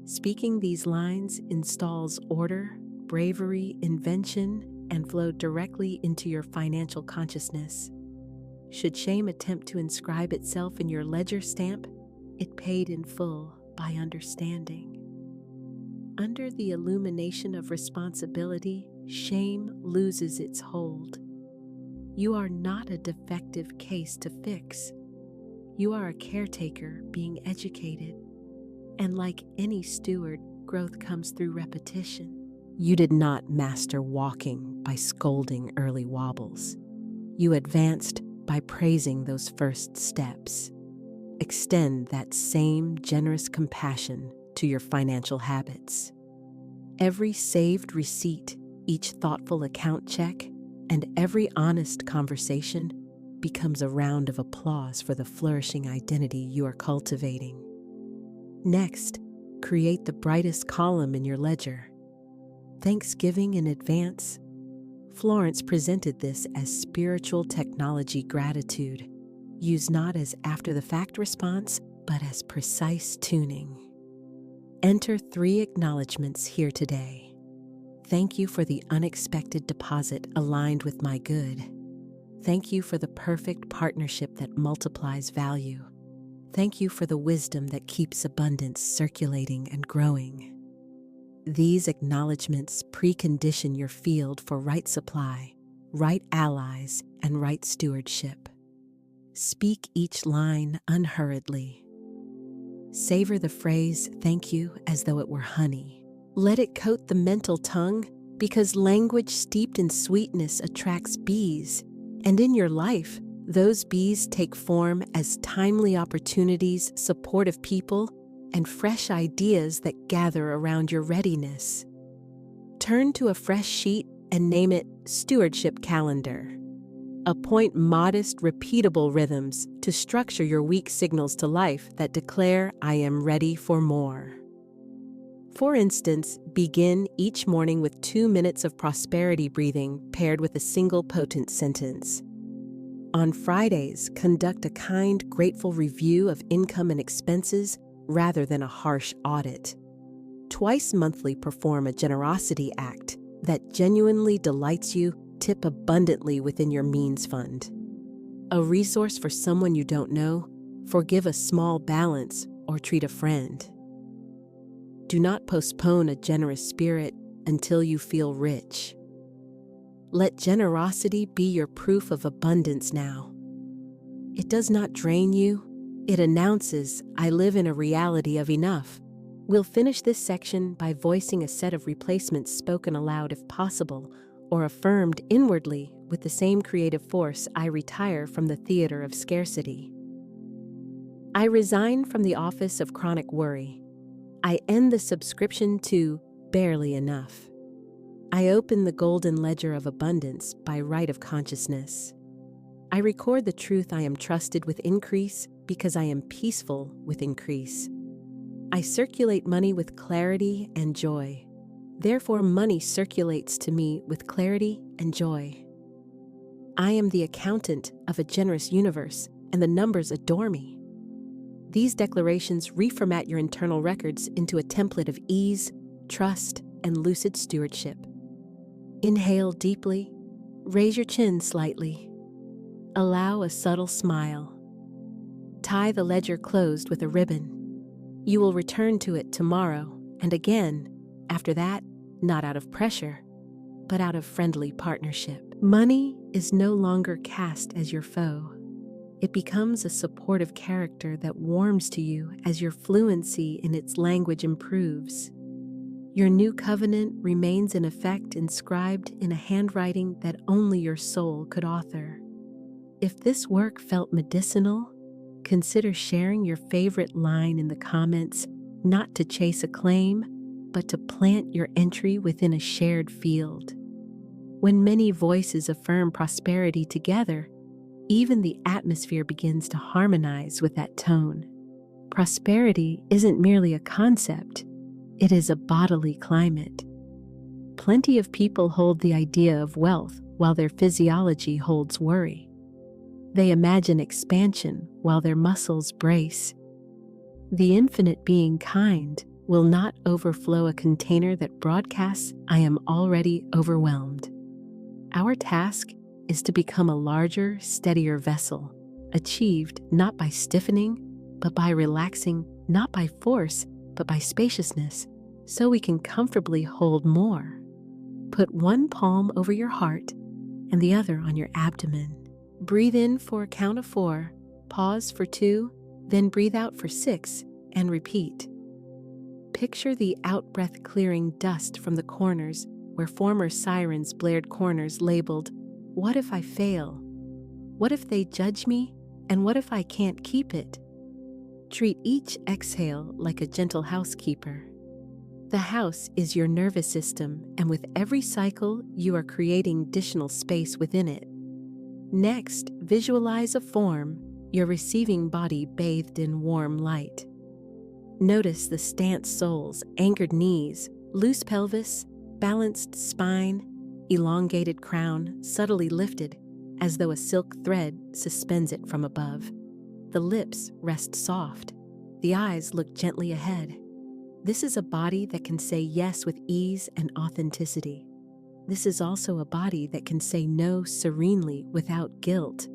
Speaking these lines installs order, bravery, invention, and flow directly into your financial consciousness. Should shame attempt to inscribe itself in your ledger stamp, it paid in full by understanding. Under the illumination of responsibility, shame loses its hold. You are not a defective case to fix. You are a caretaker being educated. And like any steward, growth comes through repetition. You did not master walking by scolding early wobbles. You advanced by praising those first steps. Extend that same generous compassion to your financial habits. Every saved receipt, each thoughtful account check, and every honest conversation becomes a round of applause for the flourishing identity you are cultivating. Next, create the brightest column in your ledger. Thanksgiving in advance. Florence presented this as spiritual technology gratitude. use not as after-the-fact response, but as precise tuning. Enter 3 acknowledgments here today. Thank you for the unexpected deposit aligned with my good. Thank you for the perfect partnership that multiplies value. Thank you for the wisdom that keeps abundance circulating and growing. These acknowledgments precondition your field for right supply, right allies, and right stewardship. Speak each line unhurriedly. Savor the phrase "thank you" as though it were honey. Let it coat the mental tongue, because language steeped in sweetness attracts bees, and in your life, those bees take form as timely opportunities, supportive people, and fresh ideas that gather around your readiness. Turn to a fresh sheet and name it Stewardship Calendar. Appoint modest, repeatable rhythms to structure your weak signals to life that declare, "I am ready for more." For instance, begin each morning with 2 minutes of prosperity breathing paired with a single potent sentence. On Fridays, conduct a kind, grateful review of income and expenses rather than a harsh audit. Twice monthly, perform a generosity act that genuinely delights you. Tip abundantly within your means fund. A resource for someone you don't know, forgive a small balance, or treat a friend. Do not postpone a generous spirit until you feel rich. Let generosity be your proof of abundance now. It does not drain you. It announces, "I live in a reality of enough." We'll finish this section by voicing a set of replacements spoken aloud if possible, or affirmed inwardly with the same creative force. I retire from the theater of scarcity. I resign from the office of chronic worry. I end the subscription to barely enough. I open the golden ledger of abundance by right of consciousness. I record the truth: I am trusted with increase because I am peaceful with increase. I circulate money with clarity and joy. Therefore, money circulates to me with clarity and joy. I am the accountant of a generous universe, and the numbers adore me. These declarations reformat your internal records into a template of ease, trust, and lucid stewardship. Inhale deeply, raise your chin slightly. Allow a subtle smile. Tie the ledger closed with a ribbon. You will return to it tomorrow and again after that, not out of pressure, but out of friendly partnership. Money is no longer cast as your foe. It becomes a supportive character that warms to you as your fluency in its language improves. Your new covenant remains in effect, inscribed in a handwriting that only your soul could author. If this work felt medicinal, consider sharing your favorite line in the comments, not to chase acclaim, but to plant your entry within a shared field. When many voices affirm prosperity together, even the atmosphere begins to harmonize with that tone. Prosperity isn't merely a concept, it is a bodily climate. Plenty of people hold the idea of wealth while their physiology holds worry. They imagine expansion while their muscles brace. The infinite being kind will not overflow a container that broadcasts, "I am already overwhelmed." Our task is to become a larger, steadier vessel, achieved not by stiffening, but by relaxing, not by force, but by spaciousness, so we can comfortably hold more. Put one palm over your heart and the other on your abdomen. Breathe in for a count of 4, pause for 2, then breathe out for 6, and repeat. Picture the out-breath clearing dust from the corners where former sirens blared, corners labeled, "What if I fail? What if they judge me? And what if I can't keep it?" Treat each exhale like a gentle housekeeper. The house is your nervous system, and with every cycle, you are creating additional space within it. Next, visualize a form, your receiving body bathed in warm light. Notice the stance soles, anchored knees, loose pelvis, balanced spine, elongated crown, subtly lifted, as though a silk thread suspends it from above. The lips rest soft. The eyes look gently ahead. This is a body that can say yes with ease and authenticity. This is also a body that can say no serenely without guilt.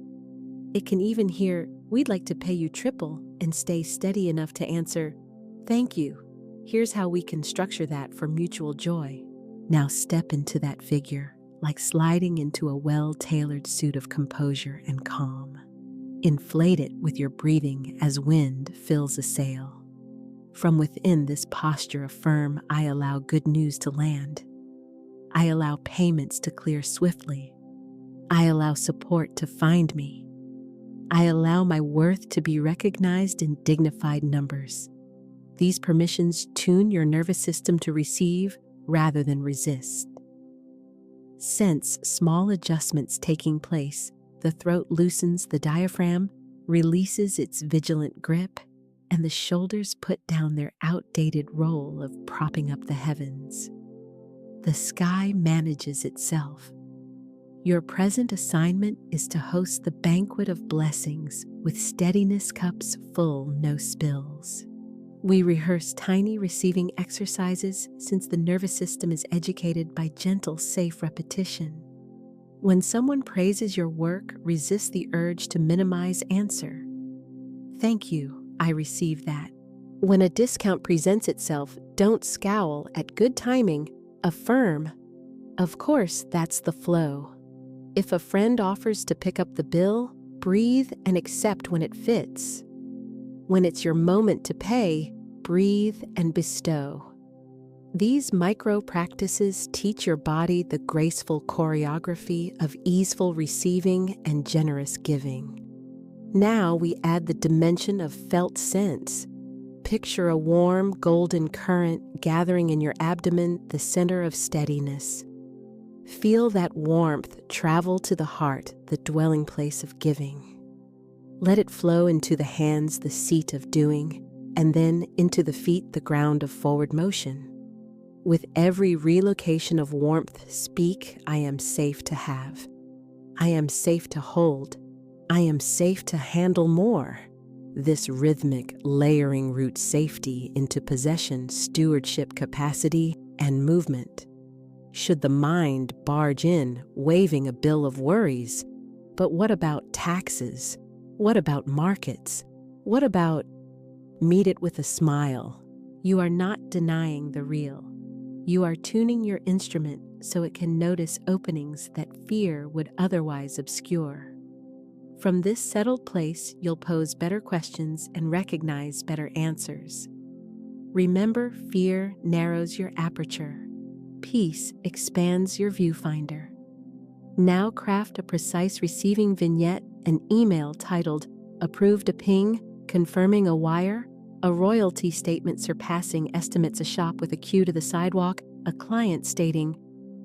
It can even hear, "We'd like to pay you triple," and stay steady enough to answer, "Thank you. Here's how we can structure that for mutual joy." Now step into that figure, like sliding into a well-tailored suit of composure and calm. Inflate it with your breathing as wind fills a sail. From within this posture affirm, "I allow good news to land. I allow payments to clear swiftly. I allow support to find me. I allow my worth to be recognized in dignified numbers." These permissions tune your nervous system to receive rather than resist. Sense small adjustments taking place. The throat loosens, the diaphragm releases its vigilant grip, and the shoulders put down their outdated role of propping up the heavens. The sky manages itself. Your present assignment is to host the banquet of blessings with steadiness cups full, no spills. We rehearse tiny receiving exercises since the nervous system is educated by gentle, safe repetition. When someone praises your work, resist the urge to minimize, answer, "Thank you, I receive that." When a discount presents itself, don't scowl at good timing, affirm, "Of course, that's the flow." If a friend offers to pick up the bill, breathe and accept when it fits. When it's your moment to pay, breathe and bestow. These micro practices teach your body the graceful choreography of easeful receiving and generous giving. Now we add the dimension of felt sense. Picture a warm, golden current gathering in your abdomen, the center of steadiness. Feel that warmth travel to the heart, the dwelling place of giving. Let it flow into the hands, the seat of doing, and then into the feet, the ground of forward motion. With every relocation of warmth, speak, "I am safe to have. I am safe to hold. I am safe to handle more." This rhythmic layering roots safety into possession, stewardship, capacity, and movement. Should the mind barge in, waving a bill of worries, "But what about taxes? What about markets? What about—" Meet it with a smile. You are not denying the real. You are tuning your instrument so it can notice openings that fear would otherwise obscure. From this settled place, you'll pose better questions and recognize better answers. Remember, fear narrows your aperture. Peace expands your viewfinder. Now craft a precise receiving vignette, an email titled, "Approved a ping, confirming a wire," a royalty statement surpassing estimates, a shop with a queue to the sidewalk, a client stating,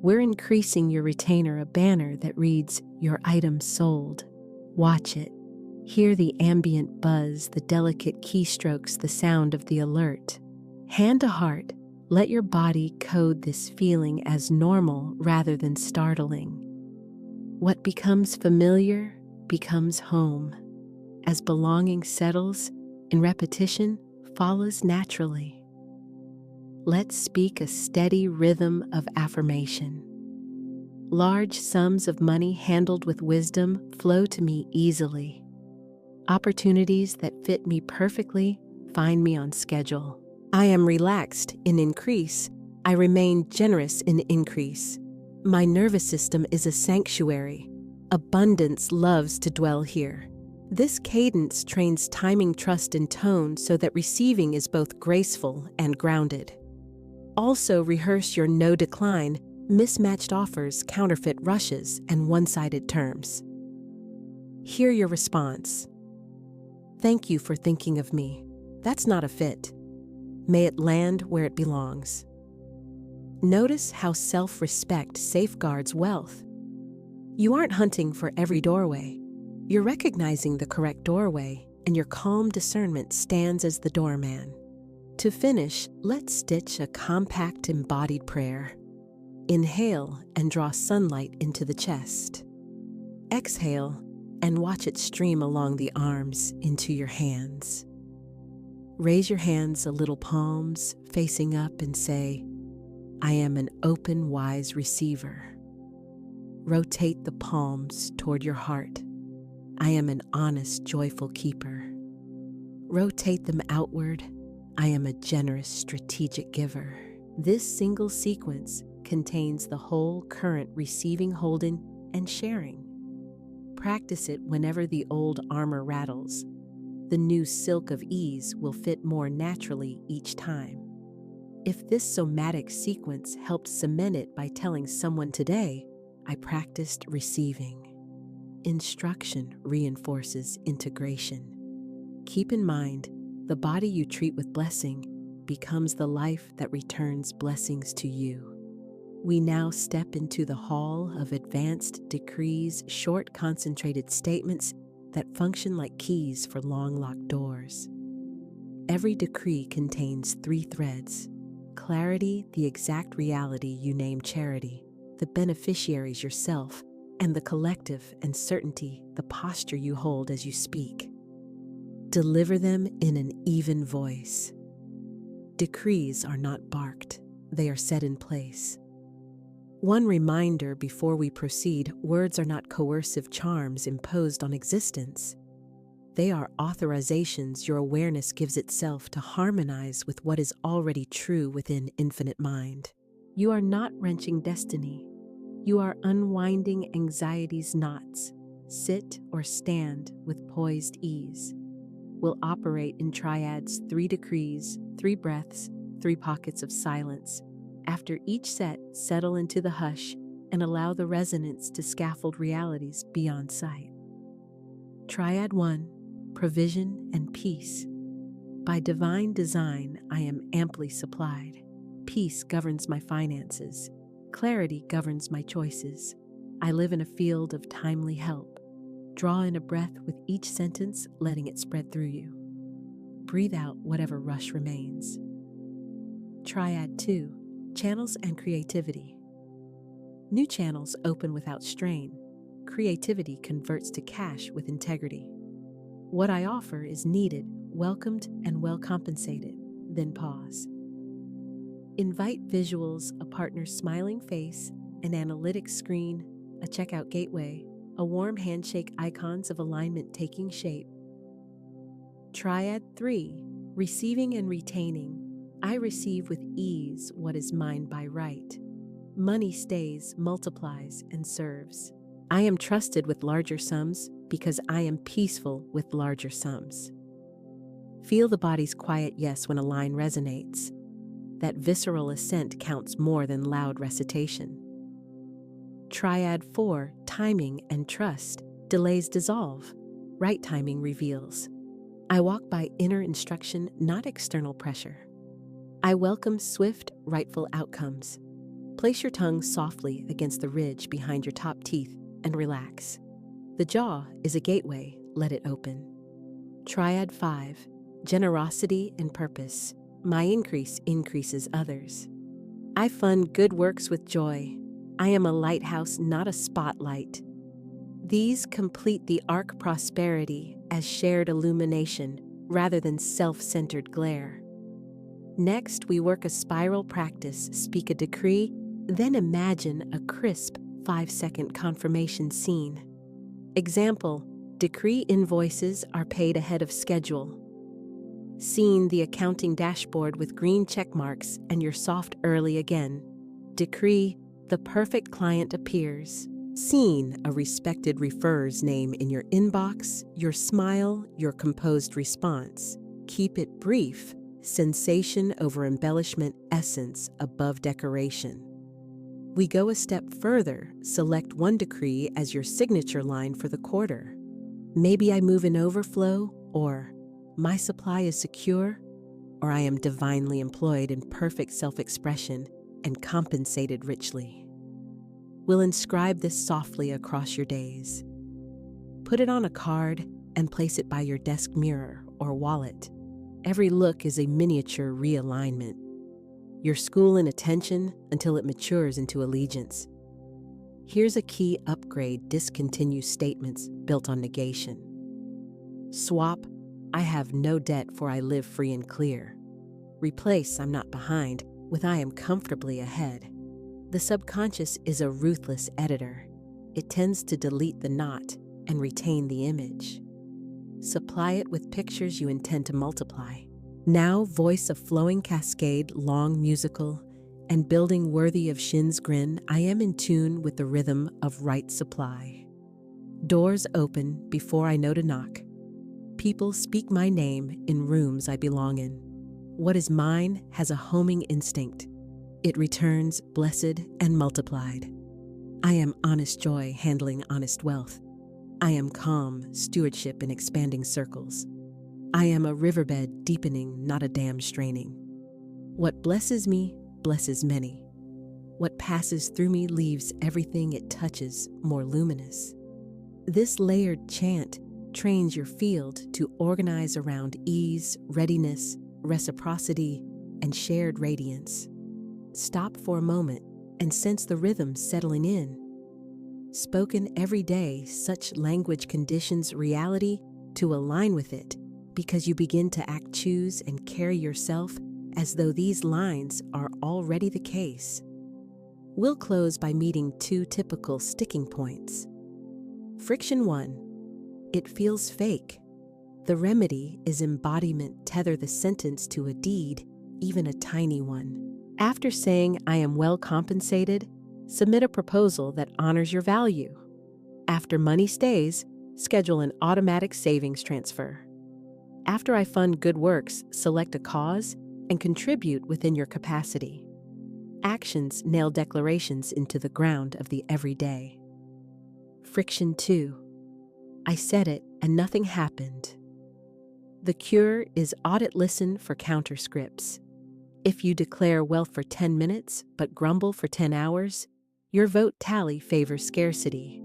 "We're increasing your retainer," a banner that reads, "Your item sold." Watch it. Hear the ambient buzz, the delicate keystrokes, the sound of the alert. Hand to heart, let your body code this feeling as normal rather than startling. What becomes familiar becomes home. As belonging settles, and repetition follows naturally. Let's speak a steady rhythm of affirmation. Large sums of money handled with wisdom flow to me easily. Opportunities that fit me perfectly find me on schedule. I am relaxed in increase. I remain generous in increase. My nervous system is a sanctuary. Abundance loves to dwell here. This cadence trains timing, trust, and tone so that receiving is both graceful and grounded. Also rehearse your no decline, mismatched offers, counterfeit rushes, and one-sided terms. Hear your response. "Thank you for thinking of me. That's not a fit. May it land where it belongs." Notice how self-respect safeguards wealth. You aren't hunting for every doorway. You're recognizing the correct doorway, and your calm discernment stands as the doorman. To finish, let's stitch a compact embodied prayer. Inhale and draw sunlight into the chest. Exhale and watch it stream along the arms into your hands. Raise your hands a little, palms facing up, and say, I am an open, wise receiver. Rotate the palms toward your heart. I am an honest, joyful keeper. Rotate them outward. I am a generous, strategic giver. This single sequence contains the whole current receiving, holding, and sharing. Practice it whenever the old armor rattles. The new silk of ease will fit more naturally each time. If this somatic sequence helped cement it by telling someone today, I practiced receiving. Instruction reinforces integration. Keep in mind, the body you treat with blessing becomes the life that returns blessings to you. We now step into the hall of advanced decrees, short, concentrated statements that function like keys for long-locked doors. Every decree contains 3 threads: clarity, the exact reality you name charity, the beneficiaries yourself, and the collective, and certainty, the posture you hold as you speak. Deliver them in an even voice. Decrees are not barked, they are set in place. One reminder before we proceed: words are not coercive charms imposed on existence. They are authorizations your awareness gives itself to harmonize with what is already true within infinite mind. You are not wrenching destiny. You are unwinding anxiety's knots. Sit or stand with poised ease. We'll operate in triads: 3 decrees, 3 breaths, 3 pockets of silence. After each set, settle into the hush and allow the resonance to scaffold realities beyond sight. Triad 1, provision and peace. By divine design, I am amply supplied. Peace governs my finances. Clarity governs my choices. I live in a field of timely help. Draw in a breath with each sentence, letting it spread through you. Breathe out whatever rush remains. Triad 2, channels and creativity. New channels open without strain. Creativity converts to cash with integrity. What I offer is needed, welcomed, and well compensated. Then pause. Invite visuals: a partner's smiling face, an analytics screen, a checkout gateway, a warm handshake, icons of alignment taking shape. Triad 3, receiving and retaining. I receive with ease what is mine by right. Money stays, multiplies, and serves. I am trusted with larger sums because I am peaceful with larger sums. Feel the body's quiet yes when a line resonates. That visceral assent counts more than loud recitation. Triad 4, timing and trust. Delays dissolve. Right timing reveals. I walk by inner instruction, not external pressure. I welcome swift, rightful outcomes. Place your tongue softly against the ridge behind your top teeth and relax. The jaw is a gateway, let it open. Triad 5, generosity and purpose. My increase increases others. I fund good works with joy. I am a lighthouse, not a spotlight. These complete the arc prosperity as shared illumination rather than self-centered glare. Next, we work a spiral practice: speak a decree, then imagine a crisp 5-second confirmation scene. Example: decree invoices are paid ahead of schedule. Scene: the accounting dashboard with green check marks and your soft early again. Decree: the perfect client appears. Scene: a respected referrer's name in your inbox, your smile, your composed response. Keep it brief. Sensation over embellishment, essence above decoration. We go a step further. Select one decree as your signature line for the quarter. Maybe I move in overflow, or my supply is secure, or I am divinely employed in perfect self-expression and compensated richly. We'll inscribe this softly across your days. Put it on a card and place it by your desk mirror or wallet. Every look is a miniature realignment. Your school in attention until it matures into allegiance. Here's a key upgrade: discontinue statements built on negation. Swap, I have no debt for I live free and clear. Replace I'm not behind with I am comfortably ahead. The subconscious is a ruthless editor. It tends to delete the not and retain the image. Supply it with pictures you intend to multiply. Now voice a flowing cascade, long musical, and building worthy of Shinn's grin. I am in tune with the rhythm of right supply. Doors open before I know to knock. People speak my name in rooms I belong in. What is mine has a homing instinct. It returns blessed and multiplied. I am honest joy handling honest wealth. I am calm stewardship in expanding circles. I am a riverbed deepening, not a dam straining. What blesses me blesses many. What passes through me leaves everything it touches more luminous. This layered chant trains your field to organize around ease, readiness, reciprocity, and shared radiance. Stop for a moment and sense the rhythm settling in. Spoken every day, such language conditions reality to align with it, because you begin to act, choose, and carry yourself as though these lines are already the case. We'll close by meeting two typical sticking points. Friction 1. It feels fake. The remedy is embodiment. Tether the sentence to a deed, even a tiny one. After saying I am well compensated, submit a proposal that honors your value. After money stays, schedule an automatic savings transfer. After I fund good works, select a cause and contribute within your capacity. Actions nail declarations into the ground of the everyday. Friction 2. I said it and nothing happened. The cure is audit, listen for counterscripts. If you declare wealth for 10 minutes but grumble for 10 hours, your vote tally favors scarcity.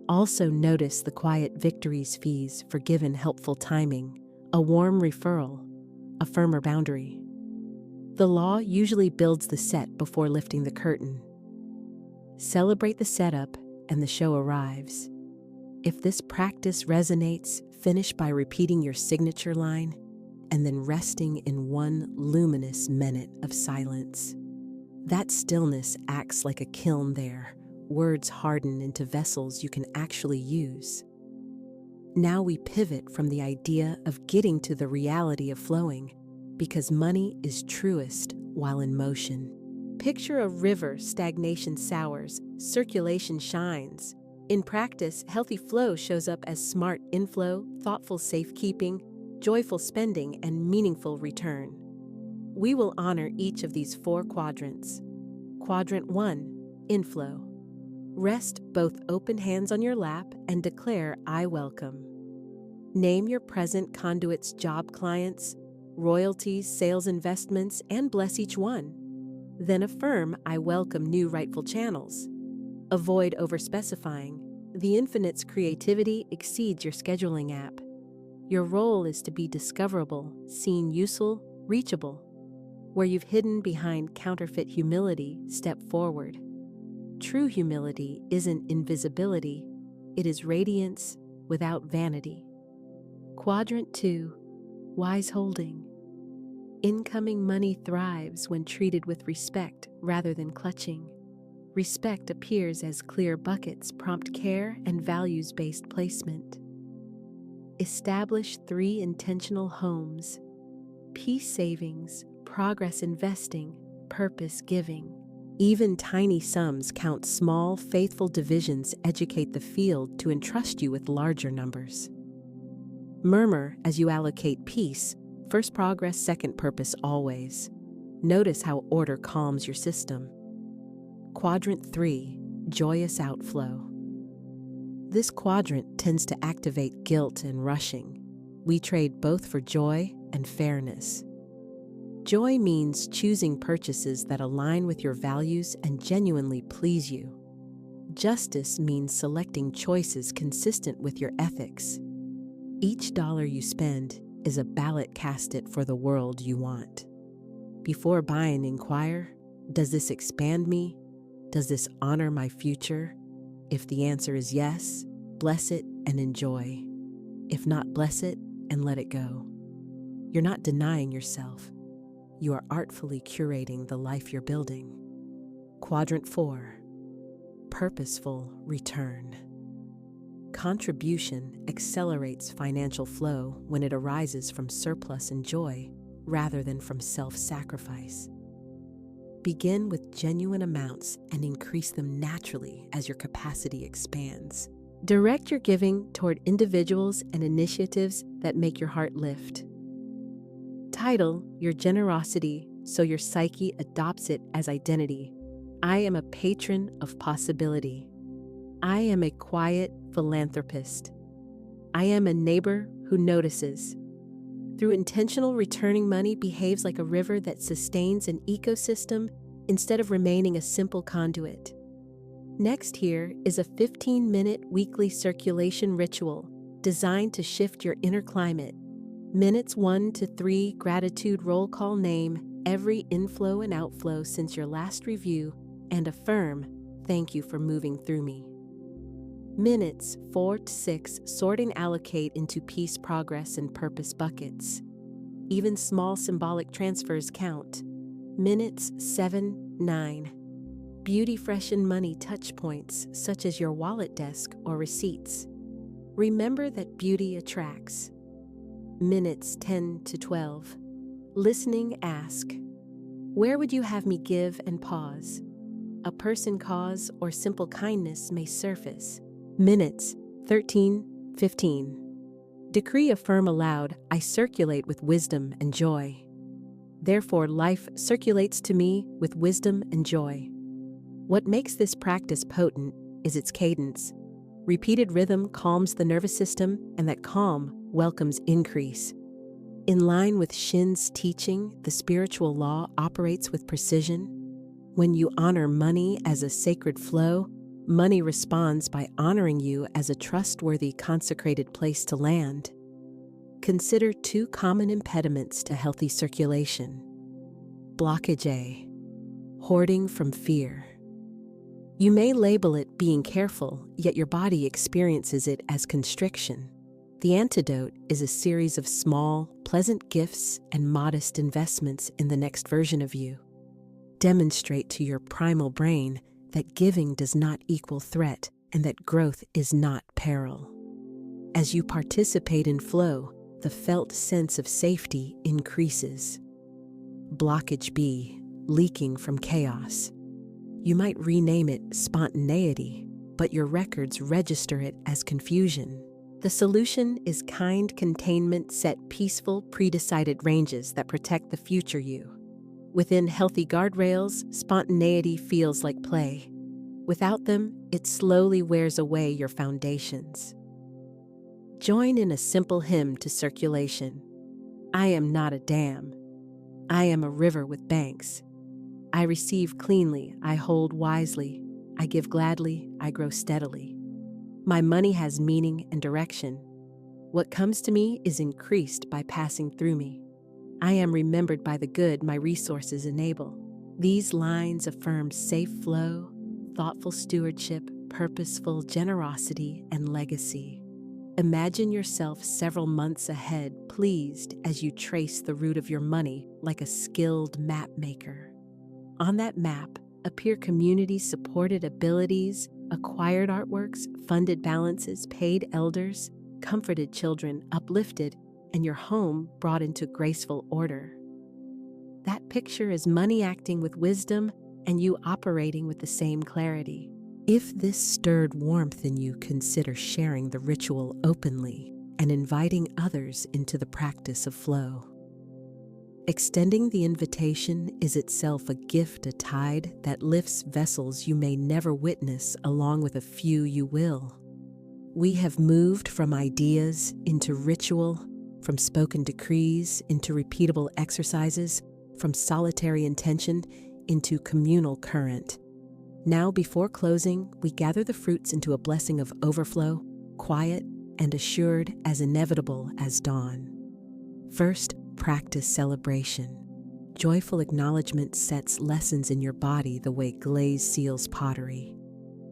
Also notice the quiet victories, fees, forgiven, helpful timing, a warm referral, a firmer boundary. The law usually builds the set before lifting the curtain. Celebrate the setup and the show arrives. If this practice resonates, finish by repeating your signature line and then resting in one luminous minute of silence. That stillness acts like a kiln there. Words harden into vessels you can actually use. Now we pivot from the idea of getting to the reality of flowing, because money is truest while in motion. Picture a river, stagnation sours, circulation shines. In practice, healthy flow shows up as smart inflow, thoughtful safekeeping, joyful spending, and meaningful return. We will honor each of these 4 quadrants. Quadrant 1, inflow. Rest both open hands on your lap and declare, I welcome. Name your present conduits, job clients, royalties, sales, investments, and bless each one. Then affirm, I welcome new rightful channels. Avoid overspecifying. The infinite's creativity exceeds your scheduling app. Your role is to be discoverable, seen, useful, reachable. Where you've hidden behind counterfeit humility, step forward. True humility isn't invisibility, it is radiance without vanity. Quadrant 2, wise holding. Incoming money thrives when treated with respect rather than clutching. Respect appears as clear buckets, prompt care, and values-based placement. Establish 3 intentional homes: peace savings, progress investing, purpose giving. Even tiny sums count. Small, faithful divisions educate the field to entrust you with larger numbers. Murmur as you allocate peace, first progress, second purpose always. Notice how order calms your system. Quadrant 3, joyous outflow. This quadrant tends to activate guilt and rushing. We trade both for joy and fairness. Joy means choosing purchases that align with your values and genuinely please you. Justice means selecting choices consistent with your ethics. Each dollar you spend is a ballot casted for the world you want. Before buying, inquire, does this expand me? Does this honor my future? If the answer is yes, bless it and enjoy. If not, bless it and let it go. You're not denying yourself. You are artfully curating the life you're building. Quadrant 4. Purposeful return. Contribution accelerates financial flow when it arises from surplus and joy rather than from self-sacrifice. Begin with genuine amounts and increase them naturally as your capacity expands. Direct your giving toward individuals and initiatives that make your heart lift. Title your generosity so your psyche adopts it as identity. I am a patron of possibility. I am a quiet philanthropist. I am a neighbor who notices. Through intentional returning, money behaves like a river that sustains an ecosystem instead of remaining a simple conduit. Next here is a 15-minute weekly circulation ritual designed to shift your inner climate. Minutes 1 to 3 gratitude roll call, name every inflow and outflow since your last review and affirm, thank you for moving through me. Minutes 4 to 6 sort and allocate into peace, progress, and purpose buckets. Even small symbolic transfers count. Minutes 7-9. Beauty freshen money touch points such as your wallet desk or receipts. Remember that beauty attracts. Minutes 10 to 12. Listening ask. Where would you have me give and pause? A person, cause, or simple kindness may surface. Minutes 13-15. Decree affirm aloud, I circulate with wisdom and joy. Therefore, life circulates to me with wisdom and joy. What makes this practice potent is its cadence. Repeated rhythm calms the nervous system, and that calm welcomes increase. In line with Shinn's teaching, the spiritual law operates with precision. When you honor money as a sacred flow, money responds by honoring you as a trustworthy, consecrated place to land. Consider 2 common impediments to healthy circulation. Blockage A. Hoarding from fear. You may label it being careful, yet your body experiences it as constriction. The antidote is a series of small, pleasant gifts and modest investments in the next version of you. Demonstrate to your primal brain that giving does not equal threat and that growth is not peril. As you participate in flow, the felt sense of safety increases. Blockage B. Leaking from chaos. You might rename it spontaneity, but your records register it as confusion. The solution is kind containment. Set peaceful, pre-decided ranges that protect the future you. Within healthy guardrails, spontaneity feels like play. Without them, it slowly wears away your foundations. Join in a simple hymn to circulation. I am not a dam. I am a river with banks. I receive cleanly, I hold wisely, I give gladly, I grow steadily. My money has meaning and direction. What comes to me is increased by passing through me. I am remembered by the good my resources enable. These lines affirm safe flow, thoughtful stewardship, purposeful generosity, and legacy. Imagine yourself several months ahead, pleased as you trace the route of your money like a skilled map maker. On that map appear community-supported abilities, acquired artworks, funded balances, paid elders, comforted children, uplifted, and your home brought into graceful order. That picture is money acting with wisdom and you operating with the same clarity. If this stirred warmth in you, consider sharing the ritual openly and inviting others into the practice of flow. Extending the invitation is itself a gift, a tide that lifts vessels you may never witness along with a few you will. We have moved from ideas into ritual, from spoken decrees into repeatable exercises, from solitary intention into communal current. Now, before closing, we gather the fruits into a blessing of overflow, quiet and assured, as inevitable as dawn. First, practice celebration. Joyful acknowledgement sets lessons in your body the way glaze seals pottery.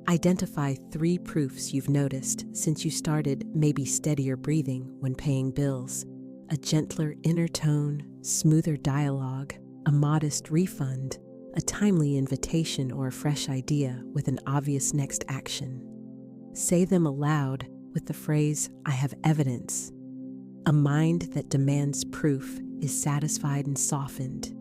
Identify 3 proofs you've noticed since you started maybe steadier breathing when paying bills, a gentler inner tone, smoother dialogue, a modest refund, a timely invitation or a fresh idea with an obvious next action. Say them aloud with the phrase, "I have evidence." A mind that demands proof is satisfied and softened.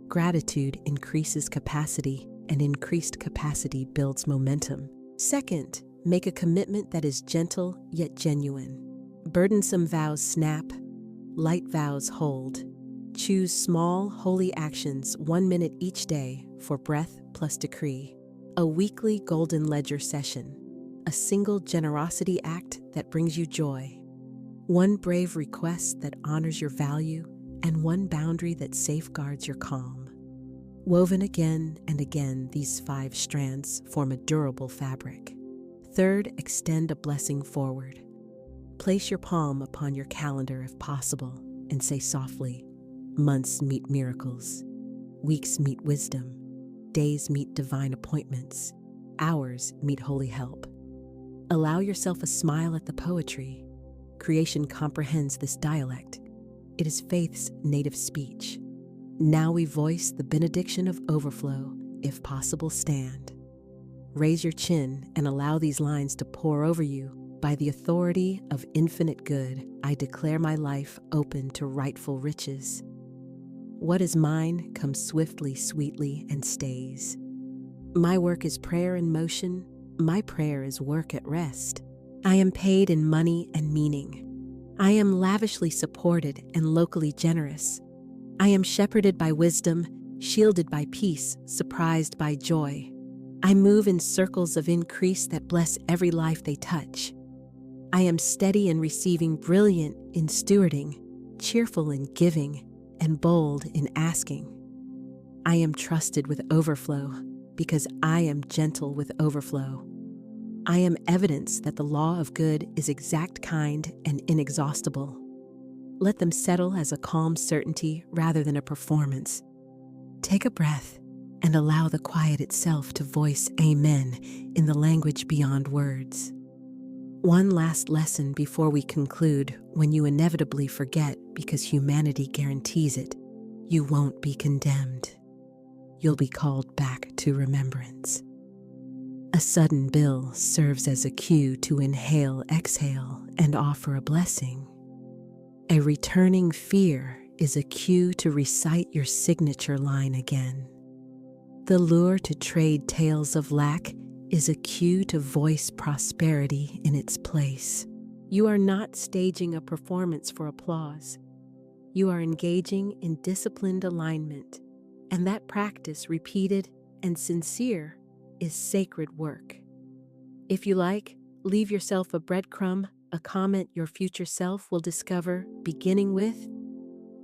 Gratitude increases capacity, and increased capacity builds momentum. Second, make a commitment that is gentle yet genuine. Burdensome vows snap, light vows hold. Choose small, holy actions 1 minute each day for breath plus decree. A weekly golden ledger session. A single generosity act that brings you joy. 1 brave request that honors your value, and 1 boundary that safeguards your calm. Woven again and again, these 5 strands form a durable fabric. Third, extend a blessing forward. Place your palm upon your calendar if possible and say softly, "Months meet miracles. Weeks meet wisdom. Days meet divine appointments. Hours meet holy help." Allow yourself a smile at the poetry. Creation comprehends this dialect. It is faith's native speech. Now we voice the benediction of overflow, if possible stand. Raise your chin and allow these lines to pour over you. By the authority of infinite good, I declare my life open to rightful riches. What is mine comes swiftly, sweetly, and stays. My work is prayer in motion. My prayer is work at rest. I am paid in money and meaning. I am lavishly supported and locally generous. I am shepherded by wisdom, shielded by peace, surprised by joy. I move in circles of increase that bless every life they touch. I am steady in receiving, brilliant in stewarding, cheerful in giving, and bold in asking. I am trusted with overflow because I am gentle with overflow. I am evidence that the law of good is exact, kind, and inexhaustible. Let them settle as a calm certainty rather than a performance. Take a breath and allow the quiet itself to voice amen in the language beyond words. One last lesson before we conclude: when you inevitably forget because humanity guarantees it, you won't be condemned. You'll be called back to remembrance. A sudden bill serves as a cue to inhale, exhale, and offer a blessing. A returning fear is a cue to recite your signature line again. The lure to trade tales of lack is a cue to voice prosperity in its place. You are not staging a performance for applause. You are engaging in disciplined alignment, and that practice, repeated and sincere, is sacred work. If you like, leave yourself a breadcrumb, a comment your future self will discover, beginning with,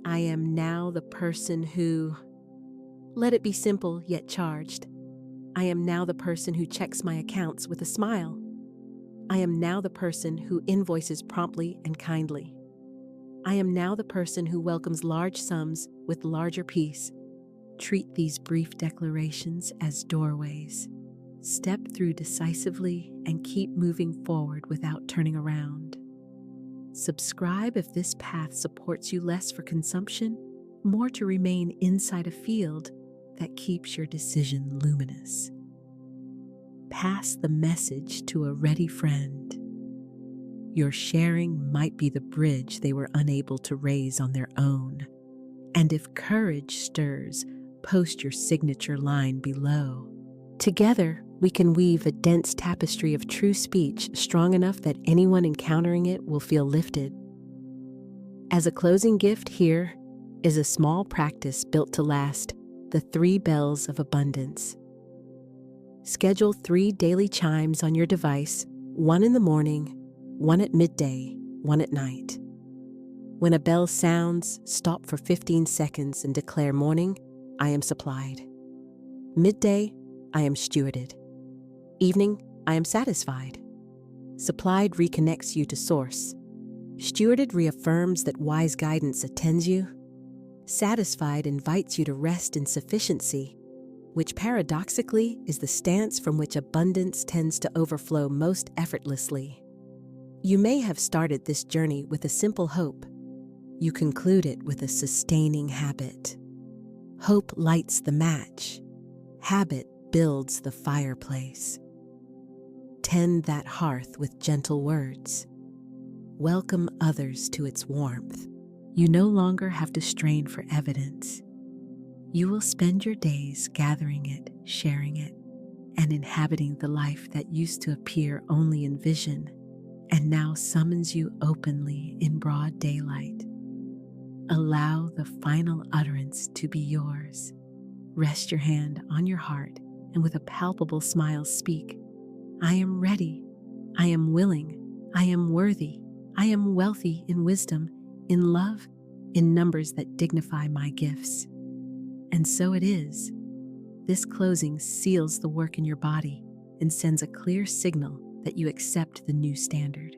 "I am now the person who..." Let it be simple yet charged. I am now the person who checks my accounts with a smile. I am now the person who invoices promptly and kindly. I am now the person who welcomes large sums with larger peace. Treat these brief declarations as doorways. Step through decisively and keep moving forward without turning around. Subscribe if this path supports you less for consumption, more to remain inside a field that keeps your decision luminous. Pass the message to a ready friend. Your sharing might be the bridge they were unable to raise on their own. And if courage stirs, post your signature line below. Together, we can weave a dense tapestry of true speech strong enough that anyone encountering it will feel lifted. As a closing gift, here is a small practice built to last: the 3 bells of abundance. Schedule 3 daily chimes on your device, 1 in the morning, 1 at midday, 1 at night. When a bell sounds, stop for 15 seconds and declare: morning, I am supplied. Midday, I am stewarded. Evening, I am satisfied. Supplied reconnects you to source. Stewarded reaffirms that wise guidance attends you. Satisfied invites you to rest in sufficiency. which paradoxically is the stance from which abundance tends to overflow most effortlessly. You may have started this journey with a simple hope. You conclude it with a sustaining habit. Hope lights the match. Habit builds the fireplace. Tend that hearth with gentle words. Welcome others to its warmth. You no longer have to strain for evidence. You will spend your days gathering it, sharing it, and inhabiting the life that used to appear only in vision and now summons you openly in broad daylight. Allow the final utterance to be yours. Rest your hand on your heart and with a palpable smile speak, I am ready, I am willing, I am worthy, I am wealthy in wisdom, in love, in numbers that dignify my gifts. And so it is. This closing seals the work in your body and sends a clear signal that you accept the new standard.